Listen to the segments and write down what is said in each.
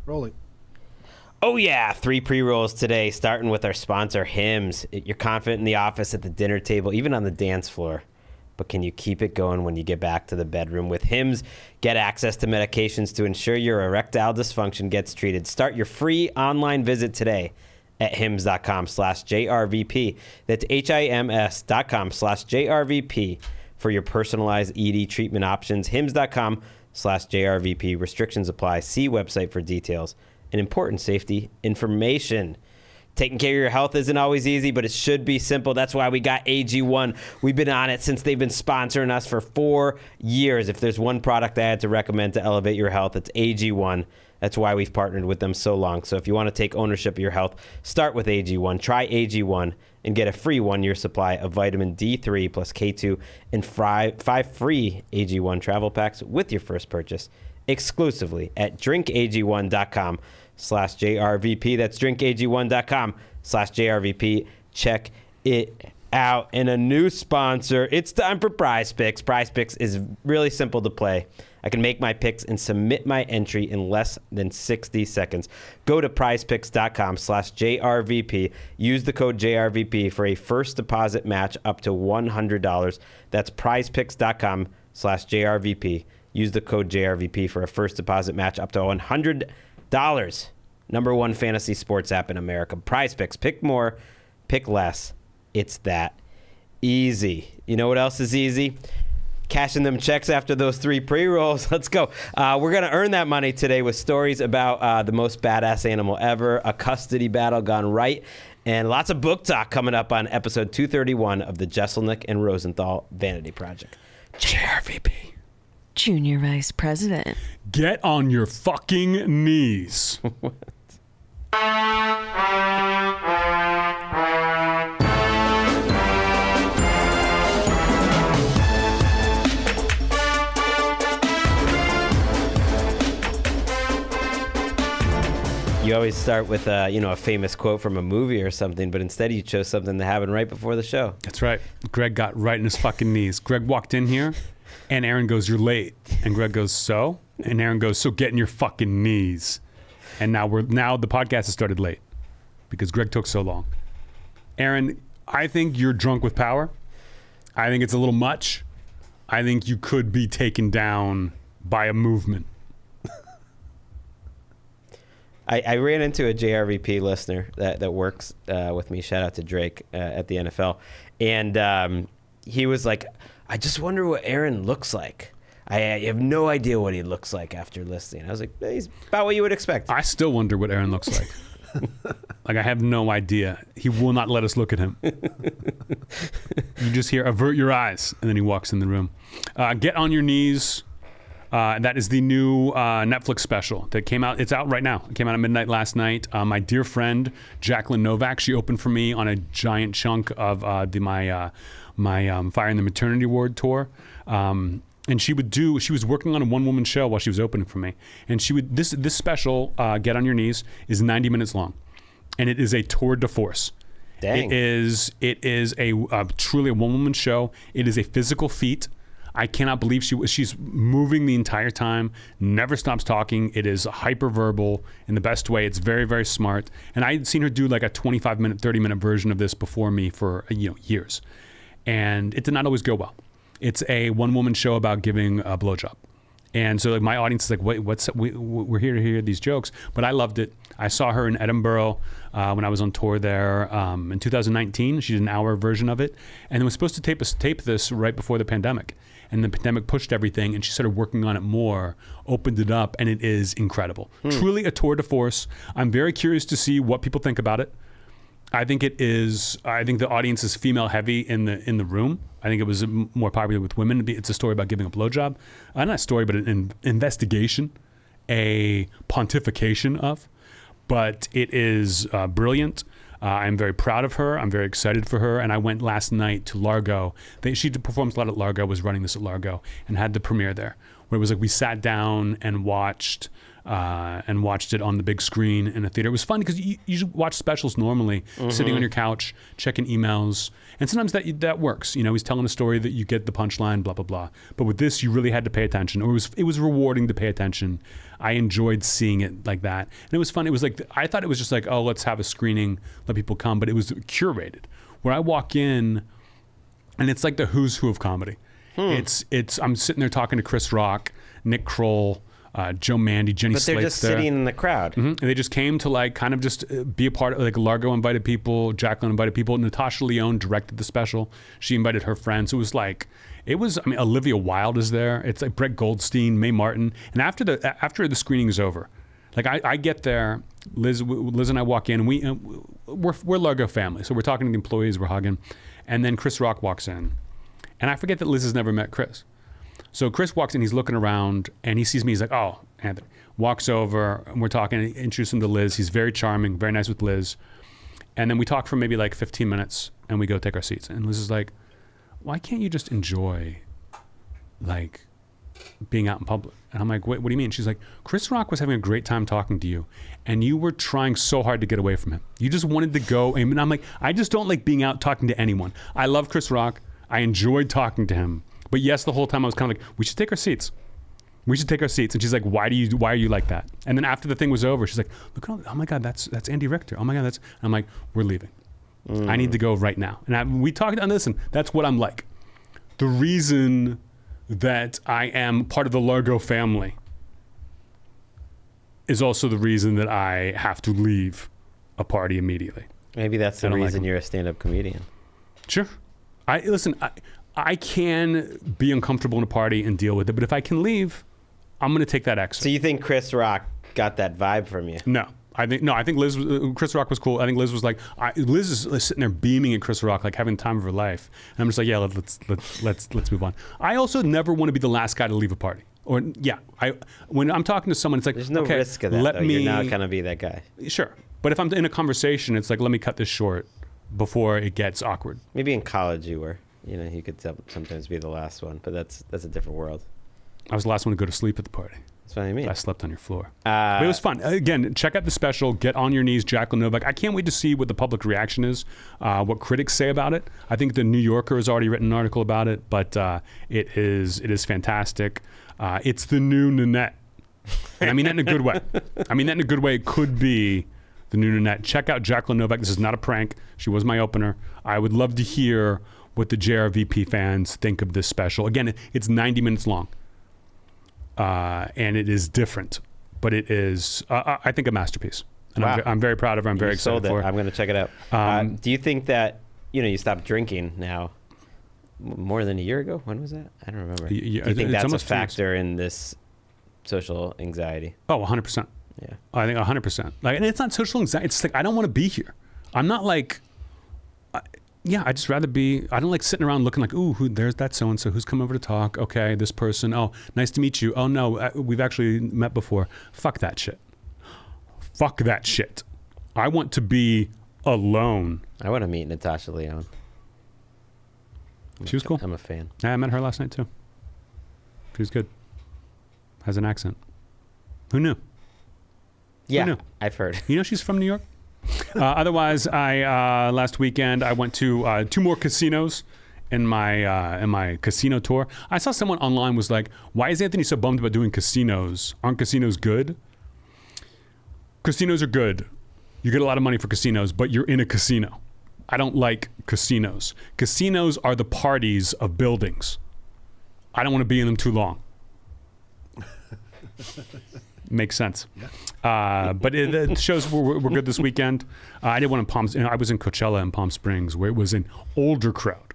Rolling. Oh yeah, 3 pre-rolls today, starting with our sponsor, Hims. You're confident in the office, at the dinner table, even on the dance floor. But can you keep it going when you get back to the bedroom? With Hims, get access to medications to ensure your erectile dysfunction gets treated. Start your free online visit today at hims.com/JRVP. That's HIMS.com/JRVP for your personalized ED treatment options. hims.com/JRVP. Restrictions apply. See website for details and important safety information. Taking care of your health isn't always easy, but it should be simple. That's why we got AG1. We've been on it since they've been sponsoring us for 4 years. If there's one product I had to recommend to elevate your health, it's AG1. That's why we've partnered with them so long. So if you want to take ownership of your health, start with AG1. Try AG1 and get a free 1-year supply of vitamin D3 plus K2 and 5 free AG1 travel packs with your first purchase exclusively at drinkag1.com/JRVP. That's drinkag1.com/JRVP. Check it out. And a new sponsor, it's time for Prize Picks. Prize Picks is really simple to play. I can make my picks and submit my entry in less than 60 seconds. Go to prizepicks.com/JRVP. Use the code JRVP for a first deposit match up to $100. That's prizepicks.com/JRVP. Use the code JRVP for a first deposit match up to $100. Number 1 fantasy sports app in America. Prize Picks. Pick more, pick less. It's that easy. You know what else is easy? Cashing them checks after those 3 pre-rolls. Let's go. We're going to earn that money today with stories about the most badass animal ever, a custody battle gone right, and lots of book talk coming up on episode 231 of the Jeselnik and Rosenthal Vanity Project. JRVP. Junior Vice President. Get on your fucking knees. You always start with a famous quote from a movie or something, but instead you chose something that happened right before the show. That's right. Greg got right in his fucking knees. Greg walked in here, and Aaron goes, "You're late." And Greg goes, "So?" And Aaron goes, "So get in your fucking knees." And now the podcast has started late because Greg took so long. Aaron, I think you're drunk with power. I think it's a little much. I think you could be taken down by a movement. I ran into a JRVP listener that works with me. Shout out to Drake at the NFL. And he was like, I just wonder what Aaron looks like. I have no idea what he looks like after listening. I was like, he's about what you would expect. I still wonder what Aaron looks like. Like, I have no idea. He will not let us look at him. You just hear, avert your eyes, and then he walks in the room. Get on your knees. That is the new Netflix special that came out. It's out right now. It came out at midnight last night. My dear friend, Jacqueline Novak, she opened for me on a giant chunk of my Fire in the Maternity Ward tour. And she was working on a one-woman show while she was opening for me. And this special, Get on Your Knees, is 90 minutes long. And it is a tour de force. Dang. It is a truly a one-woman show. It is a physical feat. I cannot believe she's moving the entire time, never stops talking. It is hyperverbal in the best way. It's very, very smart. And I had seen her do like a 25-minute, 30-minute version of this before me for years. And it did not always go well. It's a one-woman show about giving a blowjob. And so like my audience is like, wait, we're here to hear these jokes. But I loved it. I saw her in Edinburgh when I was on tour there in 2019. She did an hour version of it. And it was supposed to tape this right before the pandemic. And the pandemic pushed everything, and she started working on it more, opened it up, and it is incredible. Truly a tour de force. I'm very curious to see what people think about it. I think the audience is female heavy in the room. I think it was more popular with women. It's a story about giving a blowjob. Not a story, but an investigation, a pontification of. But it is brilliant. I'm very proud of her. I'm very excited for her. And I went last night to Largo. She performs a lot at Largo, was running this at Largo, and had the premiere there, where it was like we sat down and watched and watched it on the big screen in a theater. It was fun because you watch specials normally, sitting on your couch, checking emails, and sometimes that works. He's telling a story that you get the punchline, blah blah blah. But with this, you really had to pay attention, or it was rewarding to pay attention. I enjoyed seeing it like that, and it was fun. It was like I thought it was just like, oh, let's have a screening, let people come, but it was curated. Where I walk in, and it's like the who's who of comedy. It's I'm sitting there talking to Chris Rock, Nick Kroll, Joe Mandy, Jenny Slate's there. But they're just sitting in the crowd. And they just came to like kind of just be a part of, like, Largo invited people, Jacqueline invited people, Natasha Lyonne directed the special. She invited her friends. I mean, Olivia Wilde is there. It's like Brett Goldstein, Mae Martin. And after the screening is over, like I get there, Liz and I walk in, and we're Largo family. So we're talking to the employees, we're hugging. And then Chris Rock walks in. And I forget that Liz has never met Chris. So Chris walks in, he's looking around, and he sees me. He's like, oh, Anthony. Walks over, and we're talking, and introduce him to Liz. He's very charming, very nice with Liz. And then we talk for maybe like 15 minutes, and we go take our seats. And Liz is like, why can't you just enjoy, like, being out in public? And I'm like, what do you mean? She's like, Chris Rock was having a great time talking to you, and you were trying so hard to get away from him. You just wanted to go. And I'm like, I just don't like being out talking to anyone. I love Chris Rock. I enjoyed talking to him. But yes, the whole time I was kind of like, we should take our seats. We should take our seats. And she's like, why are you like that? And then after the thing was over, she's like, look, oh my God, that's Andy Richter. Oh my God, I'm like, we're leaving. I need to go right now. And we talked, and listen, that's what I'm like. The reason that I am part of the Largo family is also the reason that I have to leave a party immediately. Maybe that's the reason you're a stand-up comedian. Sure. I can be uncomfortable in a party and deal with it, but if I can leave, I'm going to take that exit. So you think Chris Rock got that vibe from you? No. I think Chris Rock was cool. I think Liz was like, Liz is sitting there beaming at Chris Rock, like having the time of her life. And I'm just like, yeah, let's move on. I also never want to be the last guy to leave a party. Or when I'm talking to someone, it's like, there's no risk of that. You're not gonna be that guy. Sure, but if I'm in a conversation, it's like, let me cut this short before it gets awkward. Maybe in college you were. You could sometimes be the last one, but that's a different world. I was the last one to go to sleep at the party. That's what I mean. I slept on your floor. But it was fun. Again, check out the special. Get on your knees, Jacqueline Novak. I can't wait to see what the public reaction is, what critics say about it. I think the New Yorker has already written an article about it, but it is fantastic. It's the new Nanette. And I mean that in a good way. It could be the new Nanette. Check out Jacqueline Novak. This is not a prank. She was my opener. I would love to hear what the JRVP fans think of this special. Again, it's 90 minutes long. And it is different, but it is, I think, a masterpiece. And wow. I'm very proud of her. I'm very excited for it. I'm going to check it out. Do you think that, you stopped drinking now more than a year ago? When was that? I don't remember. Do you think that's a factor in this social anxiety? Oh, 100%. Yeah. I think 100%. Like, and it's not social anxiety. It's like, I don't want to be here. I'm not like, I'd just rather be, I don't like sitting around looking like, ooh, there's that so-and-so who's come over to talk. Okay, this person. Oh, nice to meet you. Oh, no, we've actually met before. Fuck that shit. Fuck that shit. I want to be alone. I want to meet Natasha Lyonne. She was cool. I'm a fan. Yeah, I met her last night, too. She was good. Has an accent. Who knew? Yeah, Who knew? I've heard. You know she's from New York? Otherwise, I last weekend I went to 2 more casinos in my casino tour. I saw someone online was like, "Why is Anthony so bummed about doing casinos? Aren't casinos good?" Casinos are good. You get a lot of money for casinos, but you're in a casino. I don't like casinos. Casinos are the parties of buildings. I don't want to be in them too long. Makes sense. Yeah. But it shows we're good this weekend. I did one in I was in Coachella in Palm Springs, where it was an older crowd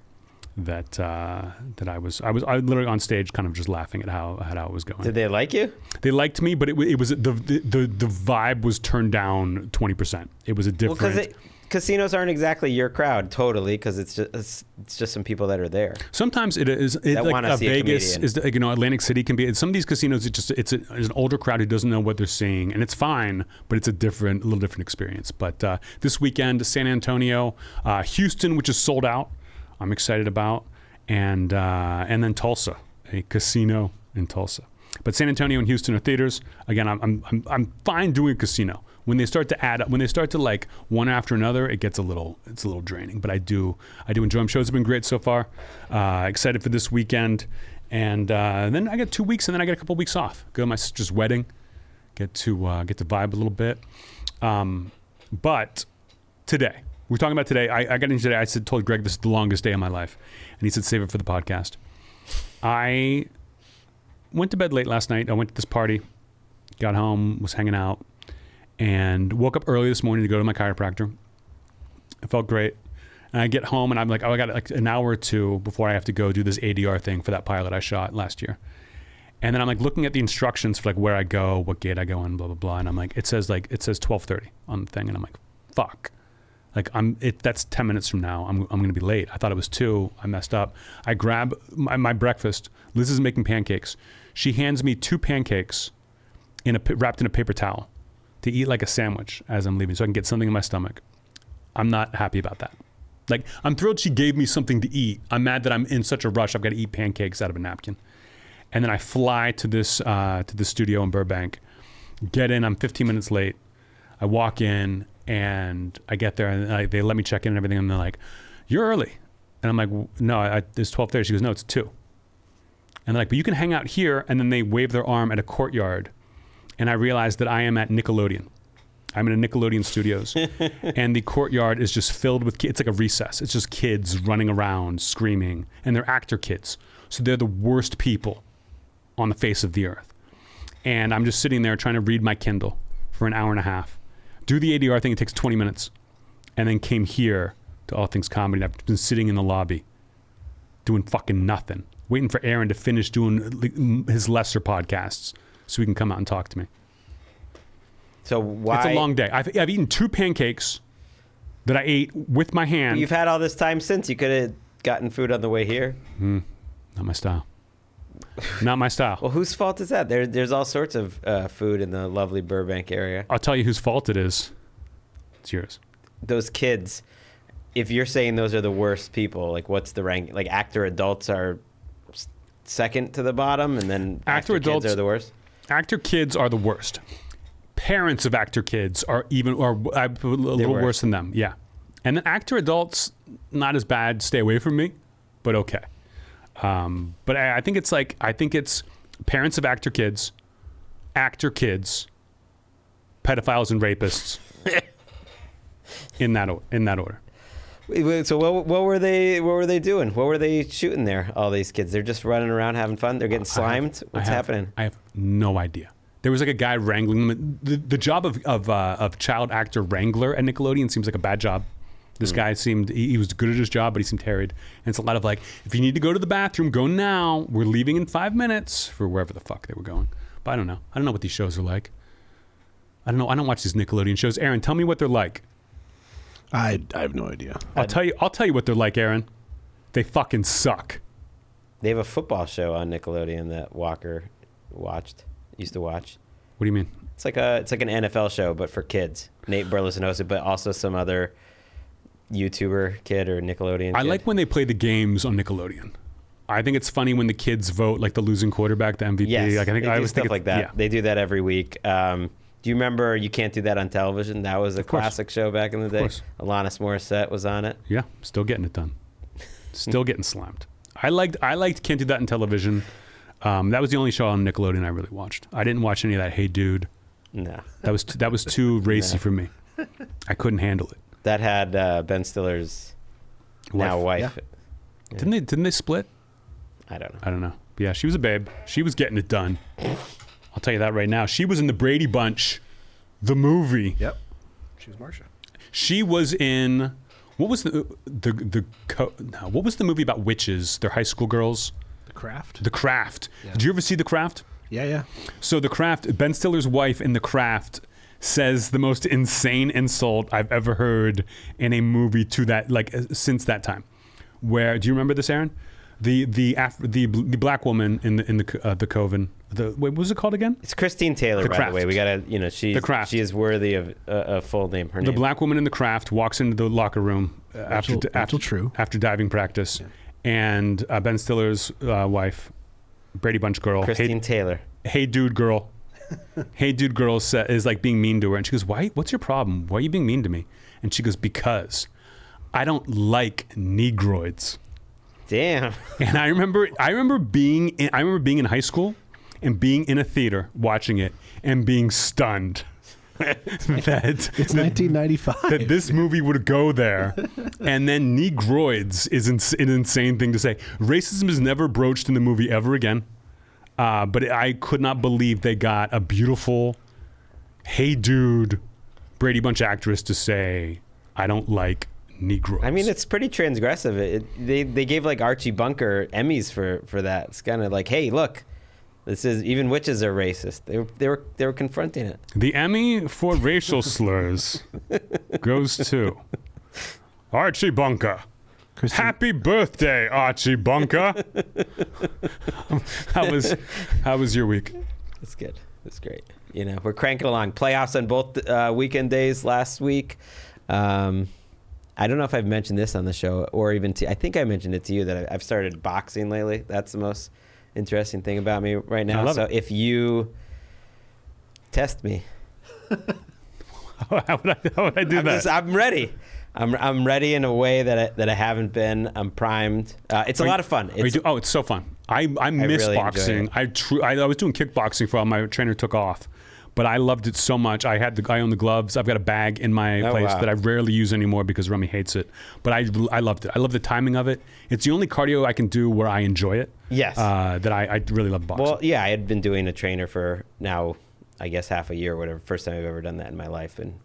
that I was literally on stage kind of just laughing at how it was going. Did they like you? They liked me, but it was the vibe was turned down 20%. It was a different. Well, because casinos aren't exactly your crowd totally, because it's just some people that are there. Sometimes it is. Like Vegas is, Atlantic City can be. Some of these casinos, it's an older crowd who doesn't know what they're seeing, and it's fine, but it's a little different experience. But this weekend, San Antonio, Houston, which is sold out, I'm excited about, and then Tulsa, a casino in Tulsa. But San Antonio and Houston are theaters. Again, I'm fine doing a casino. When they start to add up, when they start to like one after another, it's a little draining. But I do enjoy them. Shows have been great so far. Excited for this weekend, and then I got 2 weeks, and then I get a couple weeks off. Go to my sister's wedding, get to vibe a little bit. But today, we're talking about today. I got into today. I told Greg this is the longest day of my life, and he said save it for the podcast. I went to bed late last night. I went to this party, got home, was hanging out, and woke up early this morning to go to my chiropractor. It felt great. And I get home and I'm like, oh, I got like an hour or two before I have to go do this ADR thing for that pilot I shot last year. And then I'm like looking at the instructions for like where I go, what gate I go in, blah, blah, blah. And I'm like, it says 12:30 on the thing. And I'm like, fuck. Like that's 10 minutes from now. I'm going to be late. I thought it was 2. I messed up. I grab my breakfast. Liz is making pancakes. She hands me 2 pancakes wrapped in a paper towel to eat like a sandwich as I'm leaving so I can get something in my stomach. I'm not happy about that. Like, I'm thrilled she gave me something to eat. I'm mad that I'm in such a rush. I've got to eat pancakes out of a napkin. And then I fly to this studio in Burbank, get in. I'm 15 minutes late. I walk in and I get there and they let me check in and everything. And they're like, you're early. And I'm like, no, it's 12:30. She goes, no, it's 2. And they're like, but you can hang out here. And then they wave their arm at a courtyard. And I realized that I am at Nickelodeon. I'm in a Nickelodeon Studios. And the courtyard is just filled with kids. It's like a recess. It's just kids running around, screaming. And they're actor kids. So they're the worst people on the face of the earth. And I'm just sitting there trying to read my Kindle for an hour and a half. Do the ADR thing. It takes 20 minutes. And then came here to All Things Comedy. I've been sitting in the lobby doing fucking nothing. Waiting for Aaron to finish doing his lesser podcasts so he can come out and talk to me. So why? It's a long day. I've eaten 2 pancakes that I ate with my hand. You've had all this time since. You could have gotten food on the way here. Not my style. Not my style. Well, whose fault is that? There's all sorts of food in the lovely Burbank area. I'll tell you whose fault it is. It's yours. Those kids, if you're saying those are the worst people, like what's the rank? Like actor adults are second to the bottom, and then actor adults kids are the worst? Actor kids are the worst. Parents of actor kids are a little worse than them. Yeah. And then actor adults, not as bad. Stay away from me, but okay. But I think it's parents of actor kids, pedophiles and rapists, in that order. So what were they doing? What were they shooting there? All these kids, they're just running around having fun. They're getting slimed. What's happening? I have no idea. There was like a guy wrangling them. The job of child actor wrangler at Nickelodeon seems like a bad job. This guy seemed, he was good at his job, but he seemed harried. And it's a lot of like, if you need to go to the bathroom, go now. We're leaving in 5 minutes for wherever the fuck they were going. But I don't know. I don't know what these shows are like. I don't know. I don't watch these Nickelodeon shows. Aaron, tell me what they're like. I have no idea. I'll tell you what they're like, Aaron. They fucking suck. They have a football show on Nickelodeon that Walker used to watch. What do you mean? It's like an NFL show, but for kids. Nate Burleson hosted, but also some other YouTuber kid or Nickelodeon kid. I like when they play the games on Nickelodeon. I think it's funny when the kids vote like the losing quarterback, the MVP. Yes, like, I think they I do was stuff like that. Yeah. They do that every week. Do you remember You Can't Do That on Television? That was a classic show back in the day. Alanis Morissette was on it. Yeah, still getting it done. Still getting slammed. I liked Can't Do That on Television. That was the only show on Nickelodeon I really watched. I didn't watch any of that Hey Dude. No. That was too racy for me. I couldn't handle it. That had Ben Stiller's wife. Yeah. Didn't they split? I don't know. I don't know. But yeah, she was a babe. She was getting it done. I'll tell you that right now. She was in the Brady Bunch, the movie. Yep. She was Marsha. She was in, what was the movie about witches? They're high school girls. The Craft. The Craft. Yeah. Did you ever see The Craft? Yeah. So The Craft, Ben Stiller's wife in The Craft says the most insane insult I've ever heard in a movie to that, like, since that time. Where, do you remember this, Aaron? The black woman in the Coven. What was it called again? It's Christine Taylor, by the way. We gotta, she is worthy of a full name. Her name. The black woman in The Craft walks into the locker room after diving practice, and Ben Stiller's wife, Brady Bunch girl, Christine Taylor. hey dude girl. Hey dude girl is like being mean to her. And she goes, why? What's your problem? Why are you being mean to me? And she goes, because I don't like Negroids. Damn. And I remember being in high school and being in a theater watching it and being stunned that It's 1995. that this movie would go there. And then Negroids is an insane thing to say. Racism is never broached in the movie ever again. But I could not believe they got a beautiful, hey dude, Brady Bunch actress to say, I don't like Negroes. I mean, it's pretty transgressive. They gave like Archie Bunker Emmys for that. It's kind of like, hey, look, this is even witches are racist. They were confronting it. The Emmy for racial slurs goes to Archie Bunker. Happy birthday, Archie Bunker. How was your week? It's good. It's great. You know, we're cranking along. Playoffs on both weekend days last week. I don't know if I've mentioned this on the show or even I think I mentioned it to you that I've started boxing lately. That's the most interesting thing about me right now. I love so it. if you test me, How would I do that? I'm ready. I'm ready in a way that I haven't been. I'm primed. It's a lot of fun. It's so fun. I miss really boxing. enjoy I was doing kickboxing for a while. My trainer took off, but I loved it so much. I own the gloves. I've got a bag in my place wow. that I rarely use anymore because Remy hates it. But I loved it. I love the timing of it. It's the only cardio I can do where I enjoy it. Yes. That I really love boxing. Well, yeah, I had been doing a trainer for now, I guess half a year or whatever. First time I've ever done that in my life, and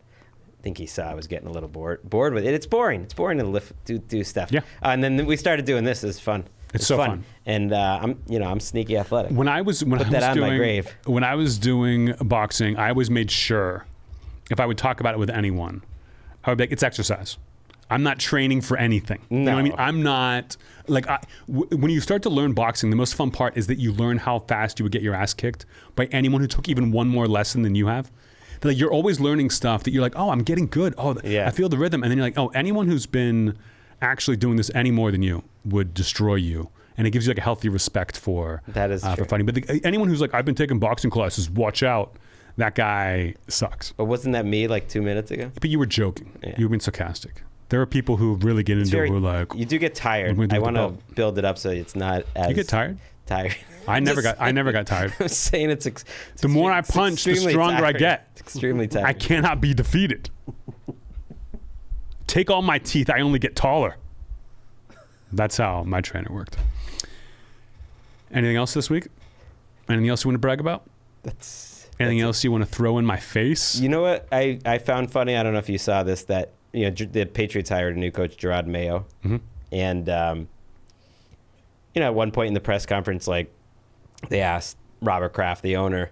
I think he saw I was getting a little bored with it. It's boring. It's boring to do stuff. Yeah. And then we started doing this. It's fun. It's so fun. And I'm sneaky athletic. When I was Put that on my grave. When I was doing boxing, I always made sure if I would talk about it with anyone, I would be like, it's exercise. I'm not training for anything. You know what I mean? I'm not like when you start to learn boxing, the most fun part is that you learn how fast you would get your ass kicked by anyone who took even one more lesson than you have. Like you're always learning stuff that you're like, oh, I'm getting good. Oh, yeah. I feel the rhythm. And then you're like, oh, anyone who's been actually doing this any more than you would destroy you. And it gives you like a healthy respect for that is for fighting. But anyone who's like, I've been taking boxing classes, watch out. That guy sucks. But wasn't that me like 2 minutes ago? But you were joking. Yeah. You were being sarcastic. There are people who really get into it who are like, you do get tired. I want to build it up so it's not as you get tired. I never got tired. I'm saying it's the more I punch, the stronger tired. I get. It's extremely tired. I cannot be defeated. Take all my teeth, I only get taller. That's how my trainer worked. Anything else this week? Anything else you want to brag about? Anything else you want to throw in my face? You know what I found funny? I don't know if you saw this, that the Patriots hired a new coach, Gerard Mayo. Mm-hmm. And at one point in the press conference, like they asked Robert Kraft, the owner,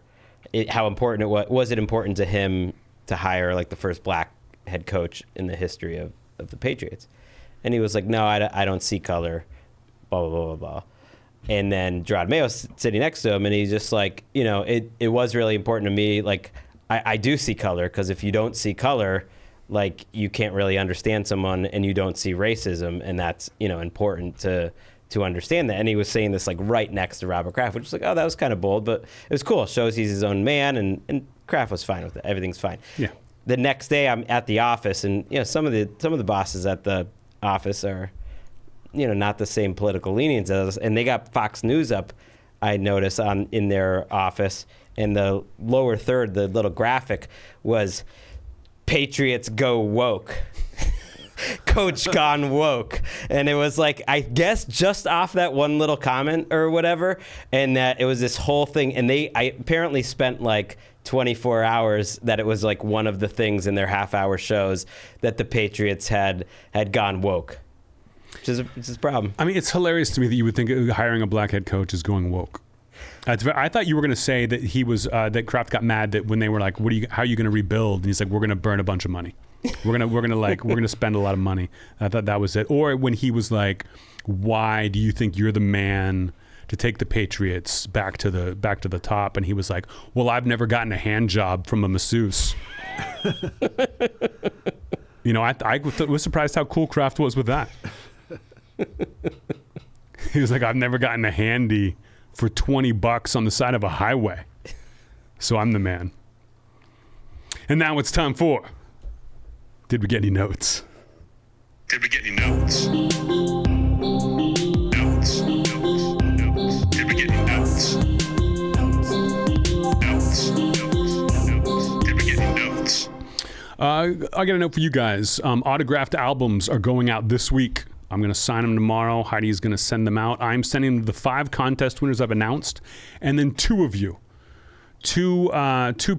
how important it was it important to him to hire like the first black head coach in the history of the Patriots? And he was like, no, I don't see color, blah, blah, blah, blah, blah. And then Gerard Mayo's sitting next to him, and he's just like, it was really important to me. Like, I do see color, because if you don't see color, like, you can't really understand someone, and you don't see racism, and that's, important to understand that. And he was saying this, like, right next to Robert Kraft, which is like, oh, that was kind of bold, but it was cool. It shows he's his own man, and Kraft was fine with it. Everything's fine. Yeah. The next day, I'm at the office, and, some of the bosses at the office are, not the same political leanings as us. And they got Fox News up, I noticed, in their office. And the lower third, the little graphic, was Patriots go woke. Coach gone woke. And it was like, I guess just off that one little comment or whatever. And that it was this whole thing. And I apparently spent like 24 hours that it was like one of the things in their half-hour shows that the Patriots had gone woke. Which is a problem. I mean, it's hilarious to me that you would think hiring a black head coach is going woke. I thought you were going to say that he was that Kraft got mad that when they were like, how are you going to rebuild? And he's like, we're going to burn a bunch of money. We're gonna spend a lot of money. I thought that was it. Or when he was like, why do you think you're the man to take the Patriots back to the top? And he was like, well, I've never gotten a hand job from a masseuse. I was surprised how cool Kraft was with that. He was like, I've never gotten a handy for $20 on the side of a highway. So I'm the man. And now it's time for Did We Get Any Notes? Did we get any notes? Notes. Did we get any notes? Notes. Did we get any notes? I got a note for you guys. Autographed albums are going out this week. I'm going to sign them tomorrow. Heidi's going to send them out. I'm sending them the 5 contest winners I've announced, and then 2 of you. Two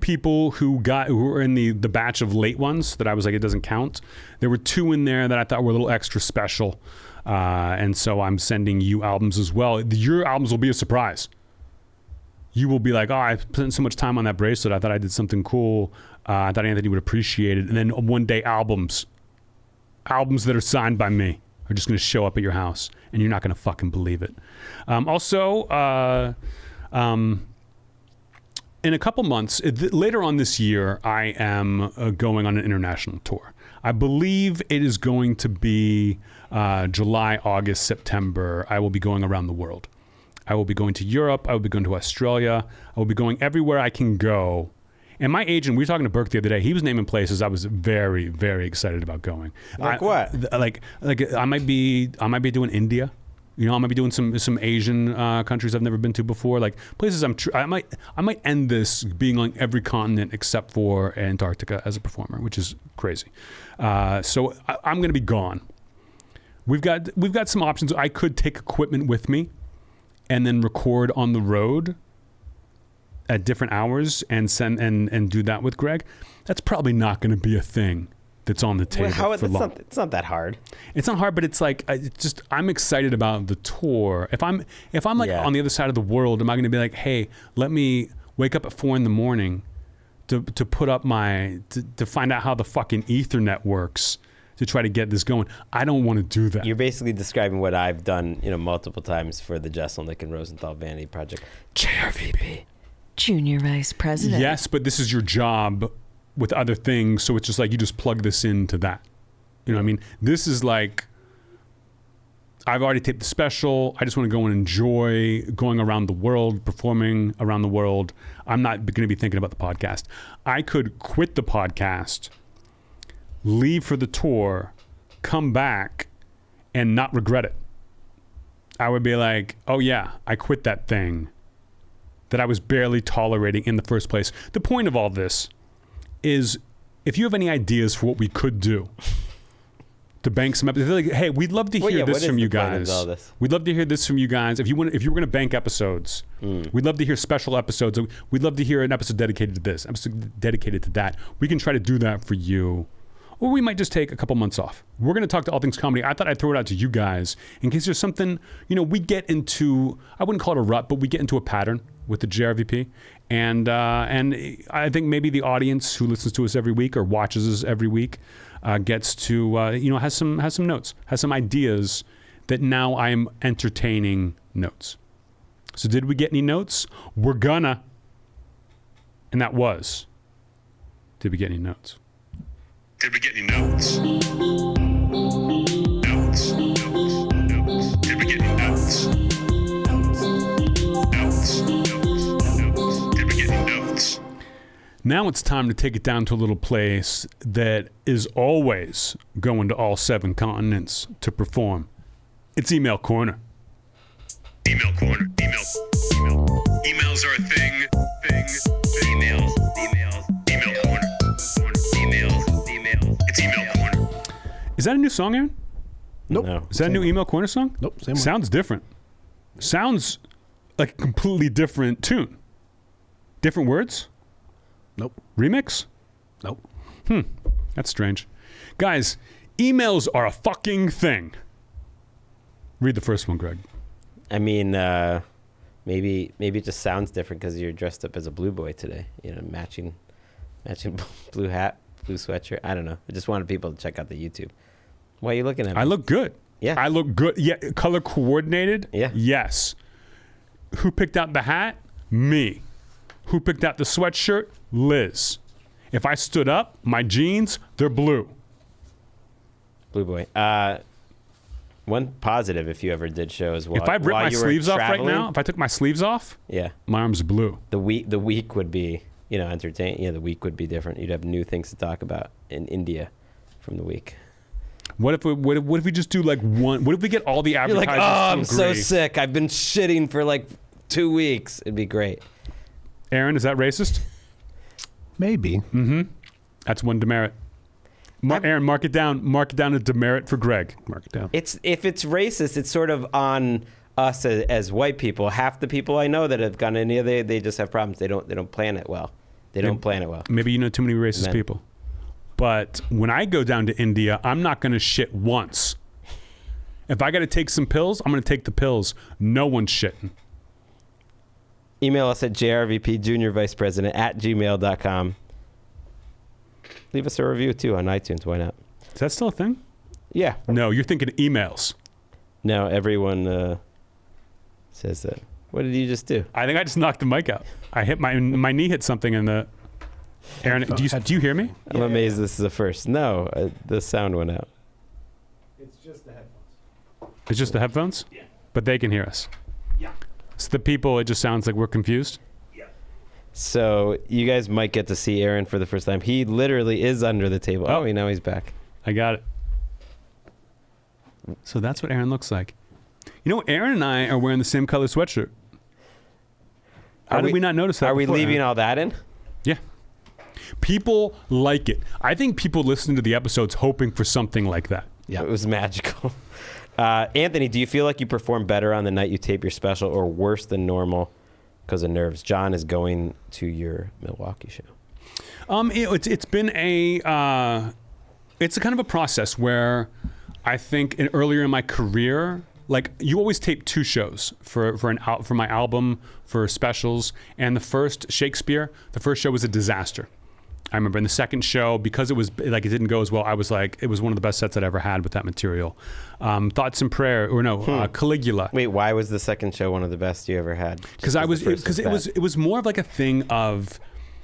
people who were in the batch of late ones that I was like, it doesn't count. There were 2 in there that I thought were a little extra special, and so I'm sending you albums as well. Your albums will be a surprise. You will be like, oh, I spent so much time on that bracelet. I thought I did something cool. I thought Anthony would appreciate it. And then one day, albums that are signed by me are just going to show up at your house, and you're not going to fucking believe it. In a couple months, later on this year, I am going on an international tour. I believe it is going to be July, August, September. I will be going around the world. I will be going to Europe. I will be going to Australia. I will be going everywhere I can go. And my agent, we were talking to Burke the other day. He was naming places I was very, very excited about going. What? Like I might be doing India. You know, I might be doing some Asian countries I've never been to before, like places I might end this being on every continent except for Antarctica as a performer, which is crazy. So I'm going to be gone. We've got some options. I could take equipment with me and then record on the road at different hours and send and do that with Greg. That's probably not going to be a thing that's on the table for long. It's not that hard. It's not hard, but it's like I'm excited about the tour. If I'm like on the other side of the world, am I going to be like, hey, let me wake up at 4 a.m. to put up to find out how the fucking Ethernet works to try to get this going? I don't want to do that. You're basically describing what I've done, multiple times for the Jeselnik and Rosenthal Vanity project. JRVP. Junior Vice President. Yes, but this is your job with other things, so it's just like you just plug this into that. You know what I mean? This is like, I've already taped the special. I just want to go and enjoy going around the world, performing around the world. I'm not going to be thinking about the podcast. I could quit the podcast, leave for the tour, come back, and not regret it. I would be like, oh yeah, I quit that thing that I was barely tolerating in the first place. The point of all this is, if you have any ideas for what we could do to bank some episodes, like, hey, we'd love to hear this from you guys. We'd love to hear this from you guys. If you were going to bank episodes, we'd love to hear special episodes. We'd love to hear an episode dedicated to this, episode dedicated to that. We can try to do that for you. Or we might just take a couple months off. We're going to talk to All Things Comedy. I thought I'd throw it out to you guys in case there's something, we get into, I wouldn't call it a rut, but we get into a pattern with the JRVP. And I think maybe the audience who listens to us every week or watches us every week gets to, has some notes, has some ideas that now I am entertaining notes. So did we get any notes? We're gonna. And that was, did we get any notes? Did we get any notes? Notes. Did we get any notes? Notes. Did we get any notes? Now it's time to take it down to a little place that is always going to all 7 continents to perform. It's Email Corner. Email corner. Emails are a thing. Email corner. It's email corner. Is that a new song, Aaron? Nope. No. Is that a new Email Corner song? Nope. Same one. Sounds different. Sounds like a completely different tune. Different words? Nope. Remix? Nope. That's strange. Guys, emails are a fucking thing. Read the first one, Greg. I mean, maybe it just sounds different because you're dressed up as a blue boy today. Matching blue hat, blue sweatshirt. I don't know. I just wanted people to check out the YouTube. Why are you looking at me? I look good. Yeah. I look good. Yeah. Color coordinated? Yeah. Yes. Who picked out the hat? Me. Who picked out the sweatshirt? Liz. If I stood up, my jeans, they're blue. Blue boy. One positive, if you ever did shows while If I ripped my sleeves off right now, if I took my sleeves off, yeah, my arms are blue. the week would be entertain. The week would be different. You'd have new things to talk about in India from the week. What if we just do like one? What if we get all the You're advertisers like, to I'm so agree? sick. I've been shitting for like 2 weeks. It'd be great. Aaron, is that racist? Maybe. That's one demerit. Aaron, mark it down. Mark it down a demerit for Greg. Mark it down. If it's racist, it's sort of on us as white people. Half the people I know that have gone to India, they just have problems. They don't plan it well. They don't plan it well. Maybe you know too many racist people. But when I go down to India, I'm not going to shit once. If I got to take some pills, I'm going to take the pills. No one's shitting. Email us at JRVP Junior Vice President @gmail.com. Leave us a review too on iTunes. Why not? Is that still a thing? Yeah. No, you're thinking emails. No, everyone says that. What did you just do? I think I just knocked the mic out. I hit my knee hit something in the. Aaron, do you hear me? I'm amazed this is the first. No, the sound went out. It's just the headphones? Yeah. But they can hear us. Yeah. So the people, it just sounds like we're confused. So you guys might get to see Aaron for the first time. He literally is under the table. Oh, now he's back. I got it. So that's what Aaron looks like. Aaron and I are wearing the same color sweatshirt. How did we not notice that? Are we before, leaving Aaron? all that in? Yeah. People like it. I think people listen to the episodes hoping for something like that. Yeah, it was magical. Anthony, do you feel like you perform better on the night you tape your special or worse than normal because of nerves? John is going to your Milwaukee show. It's been it's a kind of a process where I think earlier in my career, like you always tape 2 shows for my album, for specials, and the first Shakespeare, the first show was a disaster. I remember in the second show, because it was like it didn't go as well, I was like, it was one of the best sets I'd ever had with that material. Thoughts and Prayer, Caligula. Wait, why was the second show one of the best you ever had? Because it was more of like a thing of,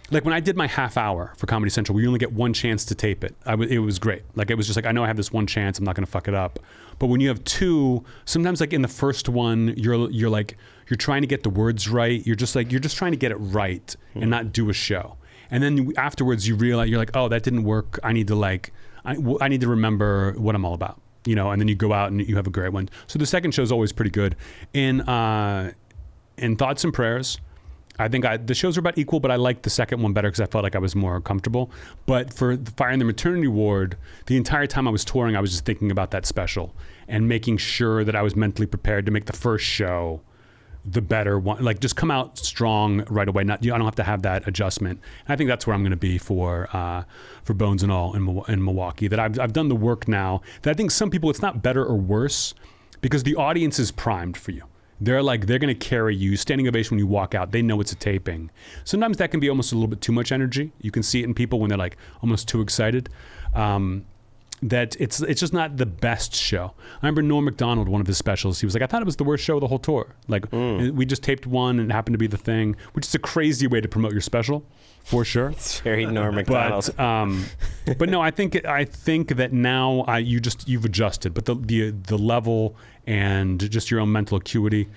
like when I did my half hour for Comedy Central, we only get one chance to tape it. It was great. Like it was just like, I know I have this one chance, I'm not going to fuck it up. But when you have 2, sometimes like in the first one, you're trying to get the words right. You're just trying to get it right and not do a show. And then afterwards you realize, you're like, oh, that didn't work. I need to remember what I'm all about, and then you go out and you have a great one. So the second show is always pretty good. In Thoughts and Prayers, I think the shows are about equal, but I liked the second one better because I felt like I was more comfortable. But for Fire in the Maternity Ward, the entire time I was touring, I was just thinking about that special and making sure that I was mentally prepared to make the first show the better one, like just come out strong right away. I don't have to have that adjustment. And I think that's where I'm going to be for Bones and All in Milwaukee. That I've done the work now. That I think some people, it's not better or worse because the audience is primed for you. They're going to carry you. Standing ovation when you walk out. They know it's a taping. Sometimes that can be almost a little bit too much energy. You can see it in people when they're like almost too excited. That it's just not the best show. I remember Norm Macdonald, one of his specials, he was like, I thought it was the worst show of the whole tour. Like we just taped one and it happened to be the thing, which is a crazy way to promote your special, for sure. It's very Norm Macdonald. But no, I think that now you've adjusted, but the level and just your own mental acuity.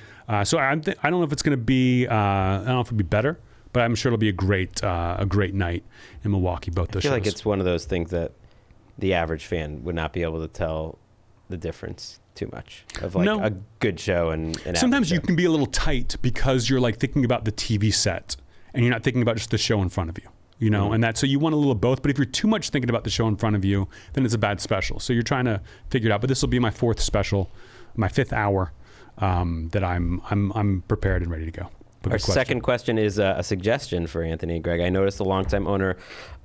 So I don't know if it's going to be I don't know if it'll be better, but I'm sure it'll be a great night in Milwaukee. Both those shows. I feel like it's one of those things that the average fan would not be able to tell the difference too much of like a good show and an sometimes you show. can be a little tight because you're like thinking about the TV set and you're not thinking about just the show in front of you, and that, so you want a little of both. But if you're too much thinking about the show in front of you, then it's a bad special. So you're trying to figure it out. But this will be my 4th special, my 5th hour, that I'm prepared and ready to go. Our second question is a suggestion for Anthony and Greg. I noticed the longtime owner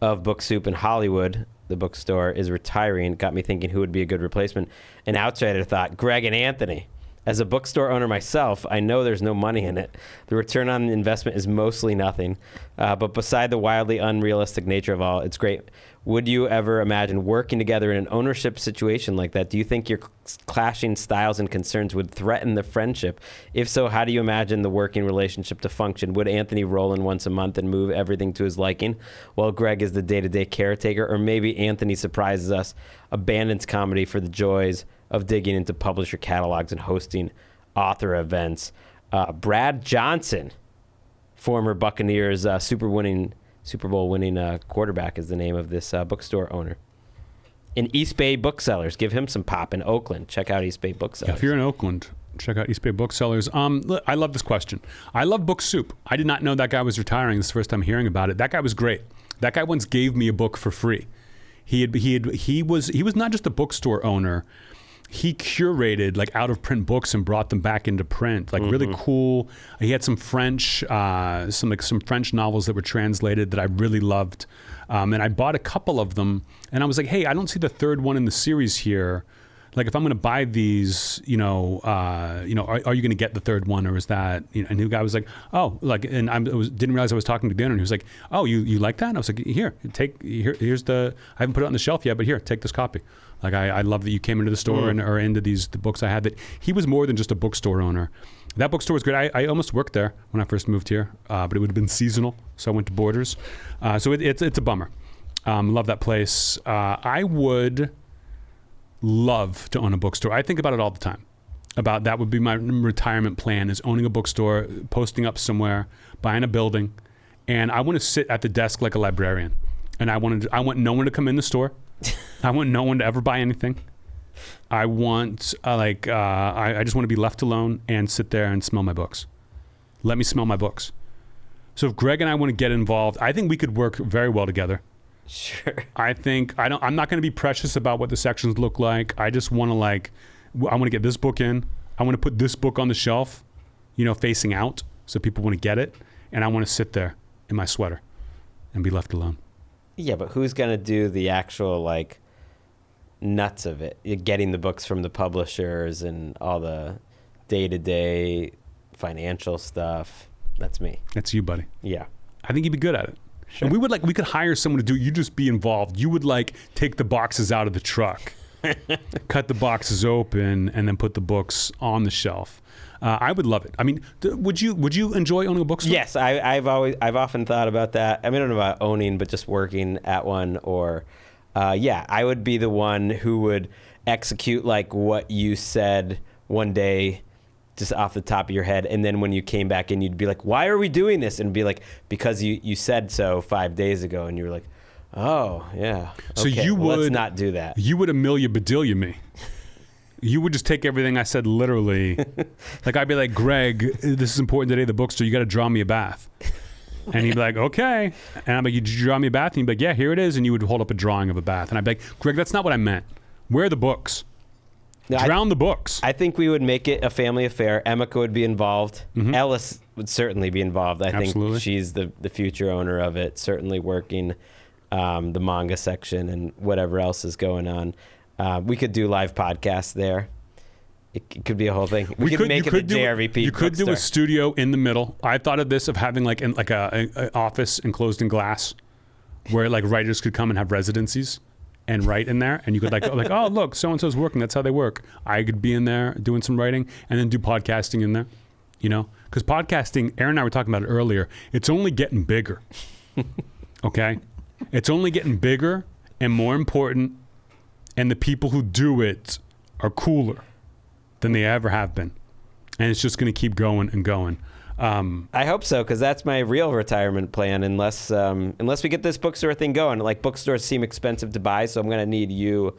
of Book Soup in Hollywood, the bookstore, is retiring. Got me thinking who would be a good replacement. An outsider thought, Greg and Anthony. As a bookstore owner myself, I know there's no money in it. The return on investment is mostly nothing. But beside the wildly unrealistic nature of all, it's great. Would you ever imagine working together in an ownership situation like that? Do you think your clashing styles and concerns would threaten the friendship? If so, how do you imagine the working relationship to function? Would Anthony roll in once a month and move everything to his liking, while Greg is the day-to-day caretaker? Or maybe Anthony surprises us, abandons comedy for the joys of digging into publisher catalogs and hosting author events. Brad Johnson, former Buccaneers Super Super Bowl winning quarterback is the name of this bookstore owner. In East Bay Booksellers. Give him some pop in Oakland. Check out East Bay Booksellers. Yeah, if you're in Oakland, check out East Bay Booksellers. I love this question. I love Book Soup. I did not know that guy was retiring. This is the first time hearing about it. That guy was great. That guy once gave me a book for free. He was not just a bookstore owner. He curated like out of print books and brought them back into print. Like really cool. He had some French, some French novels that were translated that I really loved. And I bought a couple of them. And I was like, hey, I don't see the third one in the series here. Like if I'm going to buy these, are you going to get the third one, or is that? And the guy was like, oh, like, and didn't realize I was talking to dinner, and he was like, oh, you like that? And I was like, here's the. I haven't put it on the shelf yet, but here, take this copy. Like I love that you came into the store and or into the books I had. That he was more than just a bookstore owner. That bookstore was great. I almost worked there when I first moved here, but it would have been seasonal, so I went to Borders. So it's a bummer. Love that place. I would love to own a bookstore. I think about it all the time. About that would be my retirement plan, is owning a bookstore, posting up somewhere, buying a building, and I want to sit at the desk like a librarian. And I want no one to come in the store. I want no one to ever buy anything. I want I just want to be left alone and sit there and smell my books. Let me smell my books. So if Greg and I want to get involved, I think we could work very well together. Sure. I'm not going to be precious about what the sections look like. I just want to I want to get this book in. I want to put this book on the shelf, facing out so people want to get it. And I want to sit there in my sweater and be left alone. Yeah, but who's going to do the actual nuts of it? You're getting the books from the publishers and all the day-to-day financial stuff. That's me. That's you, buddy. Yeah. I think you'd be good at it. Sure. And we could hire someone to do it. You just be involved. You would take the boxes out of the truck, cut the boxes open, and then put the books on the shelf. I would love it. I mean, would you enjoy owning a bookstore? Yes, I've often thought about that. I mean, I don't know about owning, but just working at one, or I would be the one who would execute what you said one day, just off the top of your head, and then when you came back in, you'd be like, "Why are we doing this?" And be like, "Because you said so 5 days ago," and you were like, "Oh yeah." So okay, you would let's not do that. You would Amelia Bedelia me. You would just take everything I said literally. I'd be like, Greg, this is important today, the bookstore, you got to draw me a bath. And he'd be like, okay. And I'm like, did you draw me a bath? And he'd be like, yeah, here it is. And you would hold up a drawing of a bath. And I'd be like, Greg, that's not what I meant. Where are the books? No, Drown the books. I think we would make it a family affair. Emeka would be involved. Mm-hmm. Ellis would certainly be involved. I Absolutely. think she's the future owner of it, certainly working the manga section and whatever else is going on. We could do live podcasts there. It could be a whole thing. We could make it the JRVP. You could do a studio in the middle. I thought of this of having a office enclosed in glass, where writers could come and have residencies and write in there, and you could oh look, so and so's working. That's how they work. I could be in there doing some writing and then do podcasting in there, because podcasting. Aaron and I were talking about it earlier. It's only getting bigger. Okay, it's only getting bigger and more important. And the people who do it are cooler than they ever have been. And it's just going to keep going and going. I hope so, because that's my real retirement plan, unless we get this bookstore thing going. Bookstores seem expensive to buy, so I'm going to need you